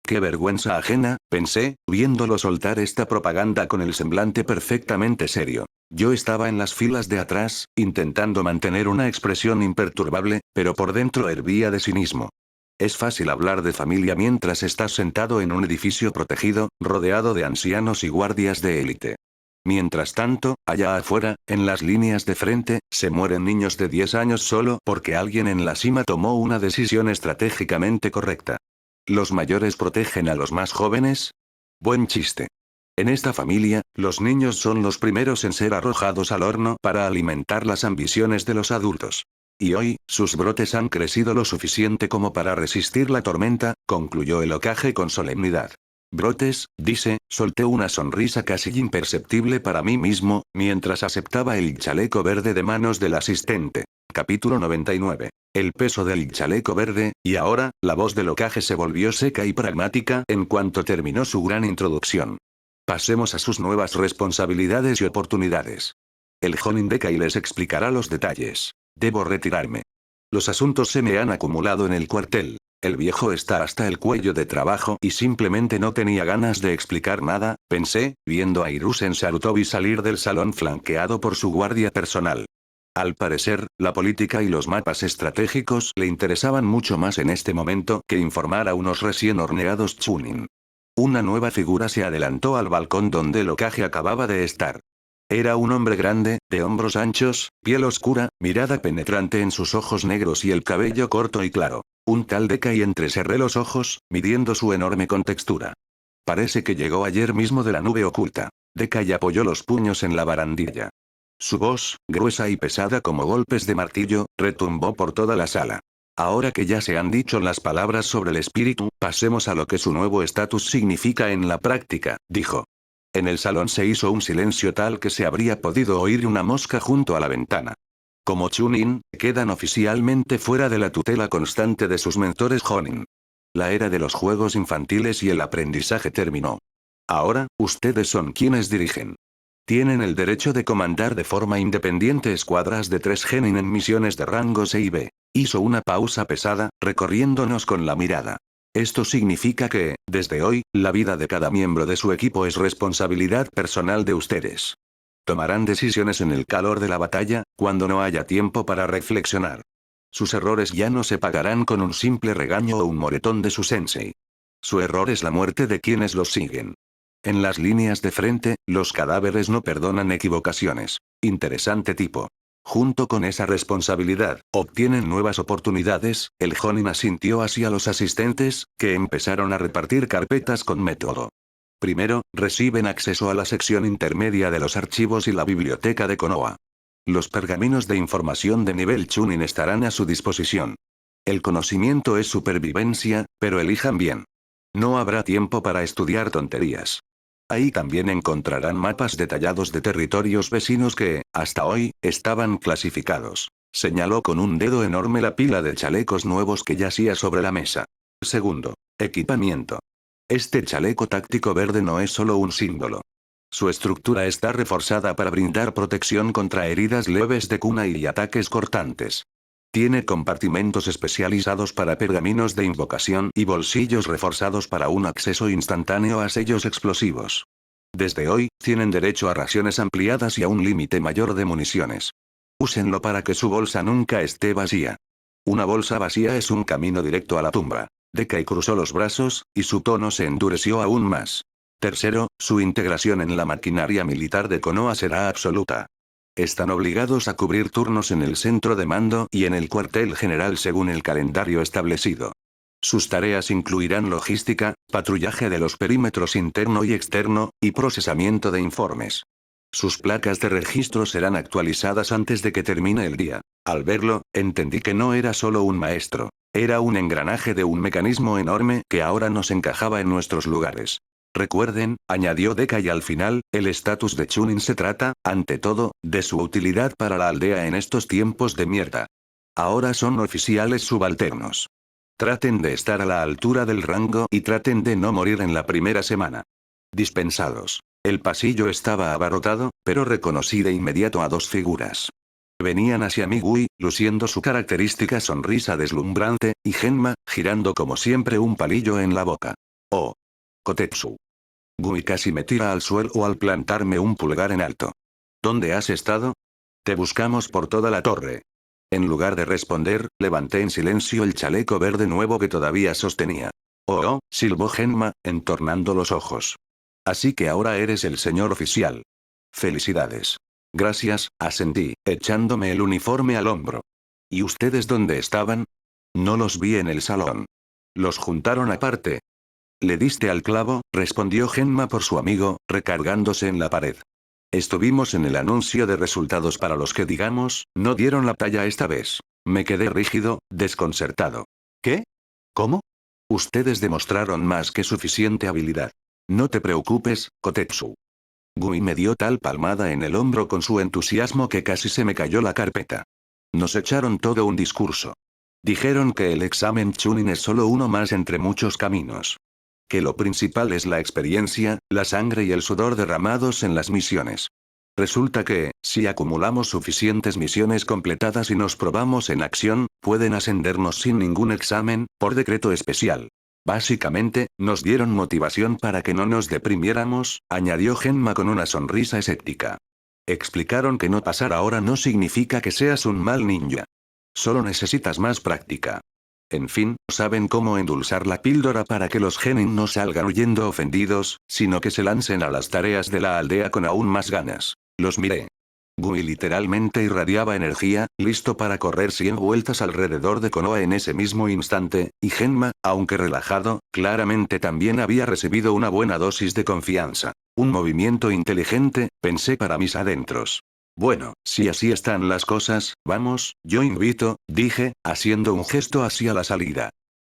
Qué vergüenza ajena, pensé, viéndolo soltar esta propaganda con el semblante perfectamente serio. Yo estaba en las filas de atrás, intentando mantener una expresión imperturbable, pero por dentro hervía de cinismo. Es fácil hablar de familia mientras estás sentado en un edificio protegido, rodeado de ancianos y guardias de élite. Mientras tanto, allá afuera, en las líneas de frente, se mueren niños de 10 años solo porque alguien en la cima tomó una decisión estratégicamente correcta. ¿Los mayores protegen a los más jóvenes? Buen chiste. En esta familia, los niños son los primeros en ser arrojados al horno para alimentar las ambiciones de los adultos. Y hoy, sus brotes han crecido lo suficiente como para resistir la tormenta, concluyó el Hokage con solemnidad. Brotes, dice, solté una sonrisa casi imperceptible para mí mismo, mientras aceptaba el chaleco verde de manos del asistente. Capítulo 99. El peso del chaleco verde, y ahora, la voz del Hokage se volvió seca y pragmática en cuanto terminó su gran introducción. Pasemos a sus nuevas responsabilidades y oportunidades. El Jonin Dekai les explicará los detalles. Debo retirarme. Los asuntos se me han acumulado en el cuartel. El viejo está hasta el cuello de trabajo y simplemente no tenía ganas de explicar nada, pensé, viendo a Hiruzen Sarutobi salir del salón flanqueado por su guardia personal. Al parecer, la política y los mapas estratégicos le interesaban mucho más en este momento que informar a unos recién horneados Chunin. Una nueva figura se adelantó al balcón donde el Hokage acababa de estar. Era un hombre grande, de hombros anchos, piel oscura, mirada penetrante en sus ojos negros y el cabello corto y claro. Un tal Dekai entrecerré los ojos, midiendo su enorme contextura. Parece que llegó ayer mismo de la nube oculta. Dekai apoyó los puños en la barandilla. Su voz, gruesa y pesada como golpes de martillo, retumbó por toda la sala. Ahora que ya se han dicho las palabras sobre el espíritu, pasemos a lo que su nuevo estatus significa en la práctica, dijo. En el salón se hizo un silencio tal que se habría podido oír una mosca junto a la ventana. Como Chunin, quedan oficialmente fuera de la tutela constante de sus mentores Jonin. La era de los juegos infantiles y el aprendizaje terminó. Ahora, ustedes son quienes dirigen. Tienen el derecho de comandar de forma independiente escuadras de 3 genin en misiones de rango C y B. Hizo una pausa pesada, recorriéndonos con la mirada. Esto significa que, desde hoy, la vida de cada miembro de su equipo es responsabilidad personal de ustedes. Tomarán decisiones en el calor de la batalla, cuando no haya tiempo para reflexionar. Sus errores ya no se pagarán con un simple regaño o un moretón de su sensei. Su error es la muerte de quienes los siguen. En las líneas de frente, los cadáveres no perdonan equivocaciones. Interesante tipo. Junto con esa responsabilidad, obtienen nuevas oportunidades. El Jonin asintió hacia los asistentes, que empezaron a repartir carpetas con método. Primero, reciben acceso a la sección intermedia de los archivos y la biblioteca de Konoha. Los pergaminos de información de nivel Chunin estarán a su disposición. El conocimiento es supervivencia, pero elijan bien. No habrá tiempo para estudiar tonterías. Ahí también encontrarán mapas detallados de territorios vecinos que, hasta hoy, estaban clasificados. Señaló con un dedo enorme la pila de chalecos nuevos que yacía sobre la mesa. Segundo. Equipamiento. Este chaleco táctico verde no es solo un símbolo. Su estructura está reforzada para brindar protección contra heridas leves de cuna y ataques cortantes. Tiene compartimentos especializados para pergaminos de invocación y bolsillos reforzados para un acceso instantáneo a sellos explosivos. Desde hoy, tienen derecho a raciones ampliadas y a un límite mayor de municiones. Úsenlo para que su bolsa nunca esté vacía. Una bolsa vacía es un camino directo a la tumba. Decay cruzó los brazos, y su tono se endureció aún más. Tercero, su integración en la maquinaria militar de Konoha será absoluta. Están obligados a cubrir turnos en el centro de mando y en el cuartel general según el calendario establecido. Sus tareas incluirán logística, patrullaje de los perímetros interno y externo, y procesamiento de informes. Sus placas de registro serán actualizadas antes de que termine el día. Al verlo, entendí que no era solo un maestro. Era un engranaje de un mecanismo enorme que ahora nos encajaba en nuestros lugares. Recuerden, añadió Deka, y al final, el estatus de Chunin se trata, ante todo, de su utilidad para la aldea en estos tiempos de mierda. Ahora son oficiales subalternos. Traten de estar a la altura del rango y traten de no morir en la primera semana. Dispensados. El pasillo estaba abarrotado, pero reconocí de inmediato a dos figuras. Venían hacia mí Gui, luciendo su característica sonrisa deslumbrante, y Genma, girando como siempre un palillo en la boca. Oh. Kotetsu. Gui casi me tira al suelo al plantarme un pulgar en alto. ¿Dónde has estado? Te buscamos por toda la torre. En lugar de responder, levanté en silencio el chaleco verde nuevo que todavía sostenía. Oh, silbó Genma, entornando los ojos. Así que ahora eres el señor oficial. Felicidades. Gracias, asentí, echándome el uniforme al hombro. ¿Y ustedes dónde estaban? No los vi en el salón. ¿Los juntaron aparte? Le diste al clavo, respondió Genma por su amigo, recargándose en la pared. Estuvimos en el anuncio de resultados para los que digamos, no dieron la talla esta vez. Me quedé rígido, desconcertado. ¿Qué? ¿Cómo? Ustedes demostraron más que suficiente habilidad. No te preocupes, Kotetsu. Gui me dio tal palmada en el hombro con su entusiasmo que casi se me cayó la carpeta. Nos echaron todo un discurso. Dijeron que el examen Chunin es solo uno más entre muchos caminos. Que lo principal es la experiencia, la sangre y el sudor derramados en las misiones. Resulta que, si acumulamos suficientes misiones completadas y nos probamos en acción, pueden ascendernos sin ningún examen, por decreto especial. Básicamente, nos dieron motivación para que no nos deprimiéramos, añadió Genma con una sonrisa escéptica. Explicaron que no pasar ahora no significa que seas un mal ninja. Solo necesitas más práctica. En fin, saben cómo endulzar la píldora para que los genin no salgan huyendo ofendidos, sino que se lancen a las tareas de la aldea con aún más ganas. Los miré. Gui literalmente irradiaba energía, listo para correr 100 vueltas alrededor de Konoha en ese mismo instante, y Genma, aunque relajado, claramente también había recibido una buena dosis de confianza. Un movimiento inteligente, pensé para mis adentros. Bueno, si así están las cosas, vamos, yo invito, dije, haciendo un gesto hacia la salida.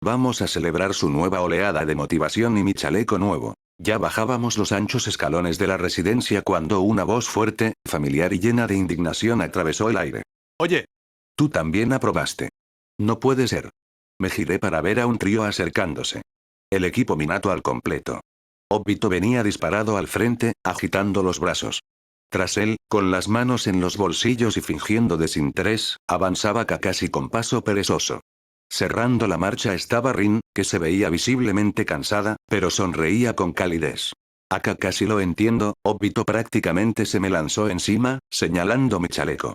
Vamos a celebrar su nueva oleada de motivación y mi chaleco nuevo. Ya bajábamos los anchos escalones de la residencia cuando una voz fuerte, familiar y llena de indignación atravesó el aire. Oye. Tú también aprobaste. No puede ser. Me giré para ver a un trío acercándose. El equipo Minato al completo. Obito venía disparado al frente, agitando los brazos. Tras él, con las manos en los bolsillos y fingiendo desinterés, avanzaba Kakashi con paso perezoso. Cerrando la marcha estaba Rin, que se veía visiblemente cansada, pero sonreía con calidez. A Kakashi lo entiendo, Obito prácticamente se me lanzó encima, señalando mi chaleco.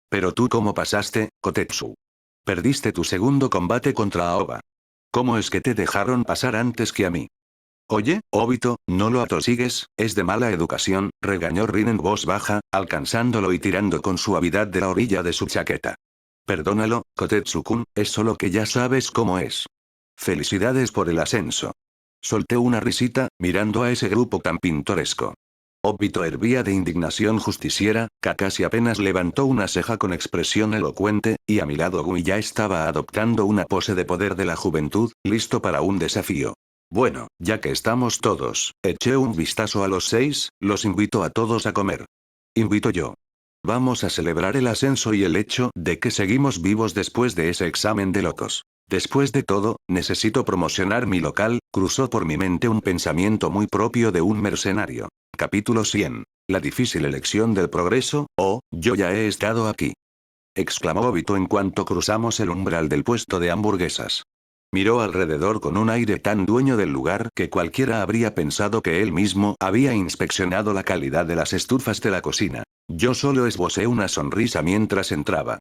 Pero tú ¿cómo pasaste, Kotetsu? Perdiste tu segundo combate contra Aoba. ¿Cómo es que te dejaron pasar antes que a mí? Oye, Obito, no lo atosigues, es de mala educación, regañó Rin en voz baja, alcanzándolo y tirando con suavidad de la orilla de su chaqueta. Perdónalo, Kotetsu-kun, es solo que ya sabes cómo es. Felicidades por el ascenso. Solté una risita, mirando a ese grupo tan pintoresco. Obito hervía de indignación justiciera, Kakashi apenas levantó una ceja con expresión elocuente, y a mi lado Gui ya estaba adoptando una pose de poder de la juventud, listo para un desafío. Bueno, ya que estamos todos, eché un vistazo a los 6, los invito a todos a comer. Invito yo. Vamos a celebrar el ascenso y el hecho de que seguimos vivos después de ese examen de locos. Después de todo, necesito promocionar mi local, cruzó por mi mente un pensamiento muy propio de un mercenario. Capítulo 100. La difícil elección del progreso, yo ya he estado aquí. Exclamó Obito en cuanto cruzamos el umbral del puesto de hamburguesas. Miró alrededor con un aire tan dueño del lugar que cualquiera habría pensado que él mismo había inspeccionado la calidad de las estufas de la cocina. Yo solo esbocé una sonrisa mientras entraba.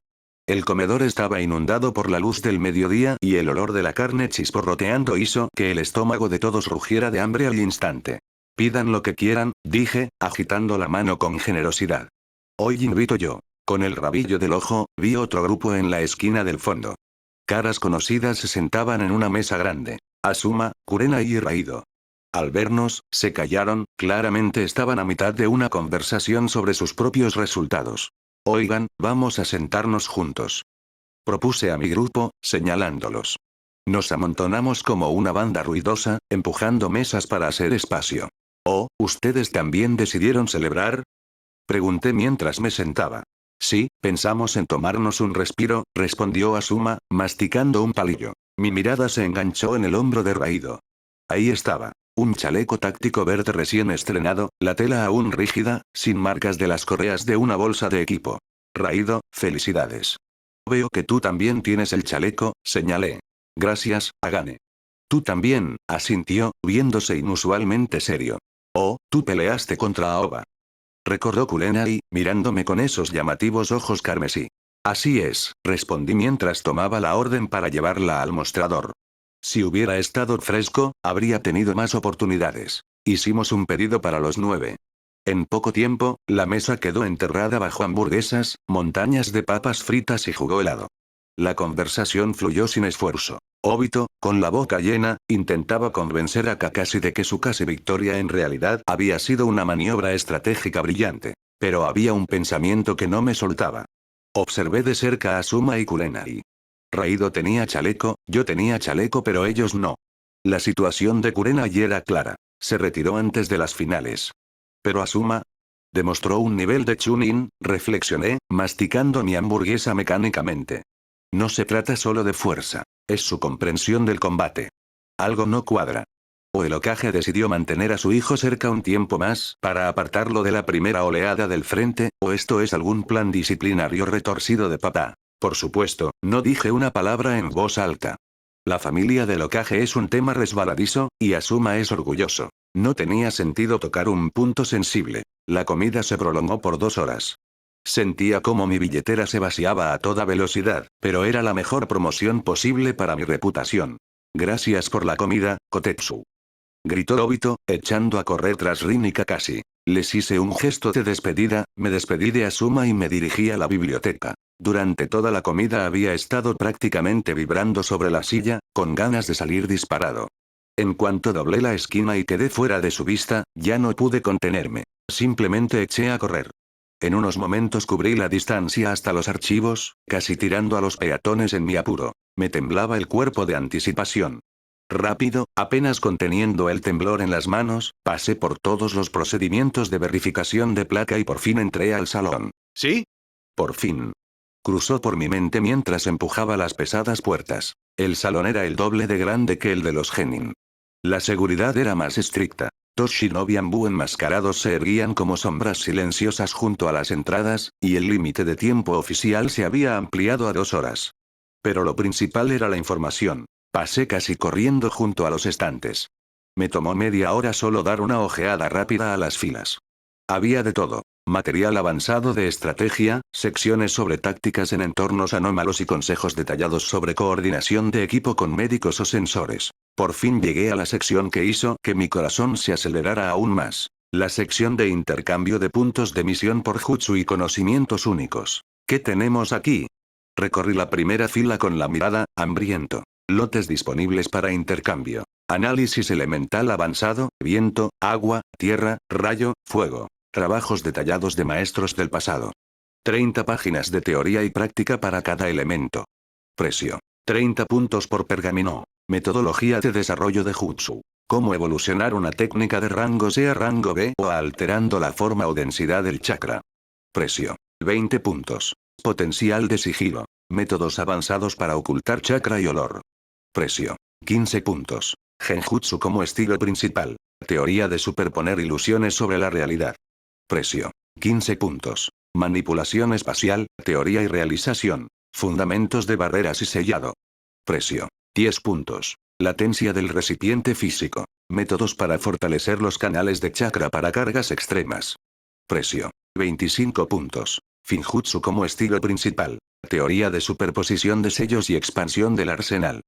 El comedor estaba inundado por la luz del mediodía y el olor de la carne chisporroteando hizo que el estómago de todos rugiera de hambre al instante. Pidan lo que quieran, dije, agitando la mano con generosidad. Hoy invito yo. Con el rabillo del ojo, vi otro grupo en la esquina del fondo. Caras conocidas se sentaban en una mesa grande. Asuma, Kurena y Raido. Al vernos, se callaron, claramente estaban a mitad de una conversación sobre sus propios resultados. Oigan, vamos a sentarnos juntos. Propuse a mi grupo, señalándolos. Nos amontonamos como una banda ruidosa, empujando mesas para hacer espacio. ¿Oh, ustedes también decidieron celebrar? Pregunté mientras me sentaba. Sí, pensamos en tomarnos un respiro, respondió Asuma, masticando un palillo. Mi mirada se enganchó en el hombro de Raido. Ahí estaba. Un chaleco táctico verde recién estrenado, la tela aún rígida, sin marcas de las correas de una bolsa de equipo. Raido, felicidades. Veo que tú también tienes el chaleco, señalé. Gracias, Agane. Tú también, asintió, viéndose inusualmente serio. Oh, tú peleaste contra Aoba. Recordó Kurenai, mirándome con esos llamativos ojos carmesí. Así es, respondí mientras tomaba la orden para llevarla al mostrador. Si hubiera estado fresco, habría tenido más oportunidades. Hicimos un pedido para los 9. En poco tiempo, la mesa quedó enterrada bajo hamburguesas, montañas de papas fritas y jugo helado. La conversación fluyó sin esfuerzo. Obito, con la boca llena, intentaba convencer a Kakashi de que su casi victoria en realidad había sido una maniobra estratégica brillante. Pero había un pensamiento que no me soltaba. Observé de cerca a Asuma y Kurenai. Raido tenía chaleco, yo tenía chaleco pero ellos no. La situación de Kurenai era clara. Se retiró antes de las finales. Pero Asuma demostró un nivel de Chunin, reflexioné, masticando mi hamburguesa mecánicamente. No se trata solo de fuerza. Es su comprensión del combate. Algo no cuadra. O el Hokage decidió mantener a su hijo cerca un tiempo más, para apartarlo de la primera oleada del frente, o esto es algún plan disciplinario retorcido de papá. Por supuesto, no dije una palabra en voz alta. La familia del Hokage es un tema resbaladizo, y Asuma es orgulloso. No tenía sentido tocar un punto sensible. La comida se prolongó por 2 horas. Sentía como mi billetera se vaciaba a toda velocidad, pero era la mejor promoción posible para mi reputación. Gracias por la comida, Kotetsu. Gritó Obito, echando a correr tras Rin y Kakashi. Les hice un gesto de despedida, me despedí de Asuma y me dirigí a la biblioteca. Durante toda la comida había estado prácticamente vibrando sobre la silla, con ganas de salir disparado. En cuanto doblé la esquina y quedé fuera de su vista, ya no pude contenerme. Simplemente eché a correr. En unos momentos cubrí la distancia hasta los archivos, casi tirando a los peatones en mi apuro. Me temblaba el cuerpo de anticipación. Rápido, apenas conteniendo el temblor en las manos, pasé por todos los procedimientos de verificación de placa y por fin entré al salón. ¿Sí? Por fin. Cruzó por mi mente mientras empujaba las pesadas puertas. El salón era el doble de grande que el de los Genin. La seguridad era más estricta. 2 shinobi enmascarados se erguían como sombras silenciosas junto a las entradas, y el límite de tiempo oficial se había ampliado a 2 horas. Pero lo principal era la información. Pasé casi corriendo junto a los estantes. Me tomó media hora solo dar una ojeada rápida a las filas. Había de todo. Material avanzado de estrategia, secciones sobre tácticas en entornos anómalos y consejos detallados sobre coordinación de equipo con médicos o sensores. Por fin llegué a la sección que hizo que mi corazón se acelerara aún más. La sección de intercambio de puntos de misión por jutsu y conocimientos únicos. ¿Qué tenemos aquí? Recorrí la primera fila con la mirada, hambriento. Lotes disponibles para intercambio. Análisis elemental avanzado, viento, agua, tierra, rayo, fuego. Trabajos detallados de maestros del pasado. 30 páginas de teoría y práctica para cada elemento. Precio. 30 puntos por pergamino. Metodología de desarrollo de jutsu. Cómo evolucionar una técnica de rango C a rango B o alterando la forma o densidad del chakra. Precio. 20 puntos. Potencial de sigilo. Métodos avanzados para ocultar chakra y olor. Precio. 15 puntos. Genjutsu como estilo principal. Teoría de superponer ilusiones sobre la realidad. Precio. 15 puntos. Manipulación espacial, teoría y realización. Fundamentos de barreras y sellado. Precio. 10 puntos. Latencia del recipiente físico. Métodos para fortalecer los canales de chakra para cargas extremas. Precio. 25 puntos. Finjutsu como estilo principal. Teoría de superposición de sellos y expansión del arsenal.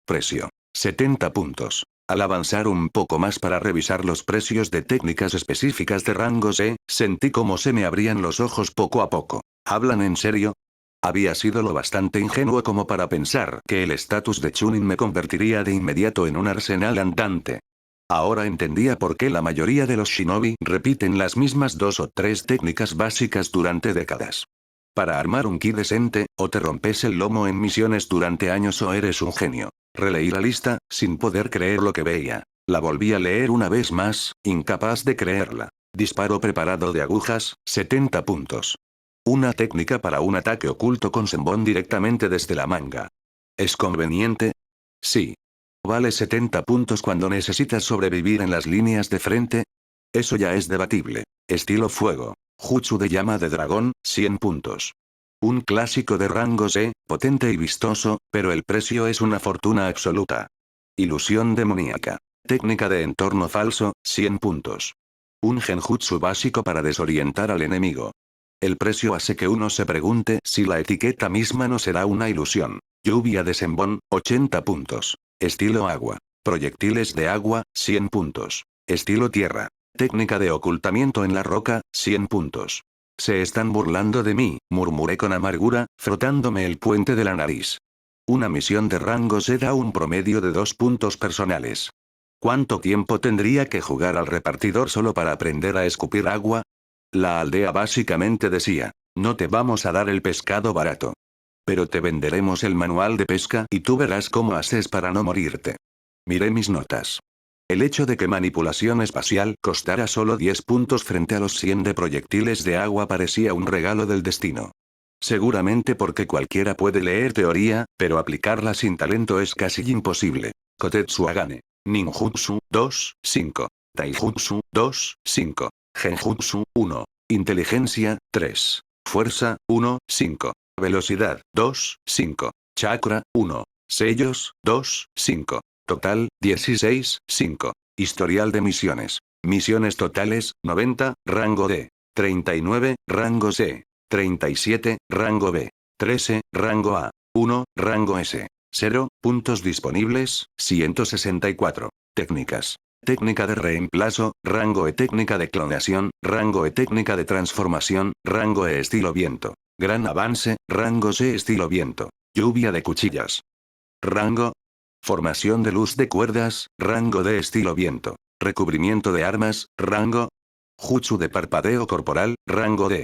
Precio. 70 puntos. Al avanzar un poco más para revisar los precios de técnicas específicas de rango C, sentí como se me abrían los ojos poco a poco. ¿Hablan en serio? Había sido lo bastante ingenuo como para pensar que el estatus de Chunin me convertiría de inmediato en un arsenal andante. Ahora entendía por qué la mayoría de los shinobi repiten las mismas 2 o 3 técnicas básicas durante décadas. Para armar un ki decente, o te rompes el lomo en misiones durante años o eres un genio. Releí la lista, sin poder creer lo que veía. La volví a leer una vez más, incapaz de creerla. Disparo preparado de agujas, 70 puntos. Una técnica para un ataque oculto con senbon directamente desde la manga. ¿Es conveniente? Sí. ¿Vale 70 puntos cuando necesitas sobrevivir en las líneas de frente? Eso ya es debatible. Estilo fuego. Jutsu de llama de dragón, 100 puntos. Un clásico de rango C, potente y vistoso, pero el precio es una fortuna absoluta. Ilusión demoníaca. Técnica de entorno falso, 100 puntos. Un genjutsu básico para desorientar al enemigo. El precio hace que uno se pregunte si la etiqueta misma no será una ilusión. Lluvia de senbon, 80 puntos. Estilo agua. Proyectiles de agua, 100 puntos. Estilo tierra. Técnica de ocultamiento en la roca, 100 puntos. Se están burlando de mí, murmuré con amargura, frotándome el puente de la nariz. Una misión de rango C da un promedio de 2 puntos personales. ¿Cuánto tiempo tendría que jugar al repartidor solo para aprender a escupir agua? La aldea básicamente decía, no te vamos a dar el pescado barato. Pero te venderemos el manual de pesca y tú verás cómo haces para no morirte. Miré mis notas. El hecho de que manipulación espacial costara solo 10 puntos frente a los 100 de proyectiles de agua parecía un regalo del destino. Seguramente porque cualquiera puede leer teoría, pero aplicarla sin talento es casi imposible. Kotetsu Agane. Ninjutsu, 2, 5. Taijutsu, 2, 5. Genjutsu, 1. Inteligencia, 3. Fuerza, 1, 5. Velocidad, 2, 5. Chakra, 1. Sellos, 2, 5. Total, 16, 5. Historial de misiones. Misiones totales, 90, rango D. 39, rango C. 37, rango B. 13, rango A. 1, rango S. 0, puntos disponibles, 164. Técnicas. Técnica de reemplazo, rango E. Técnica de clonación, rango E. Técnica de transformación, rango E. Estilo viento. Gran avance, rango C. Estilo viento. Lluvia de cuchillas. Rango. Formación de luz de cuerdas, rango D. Estilo viento. Recubrimiento de armas, rango. Jutsu de parpadeo corporal, rango D.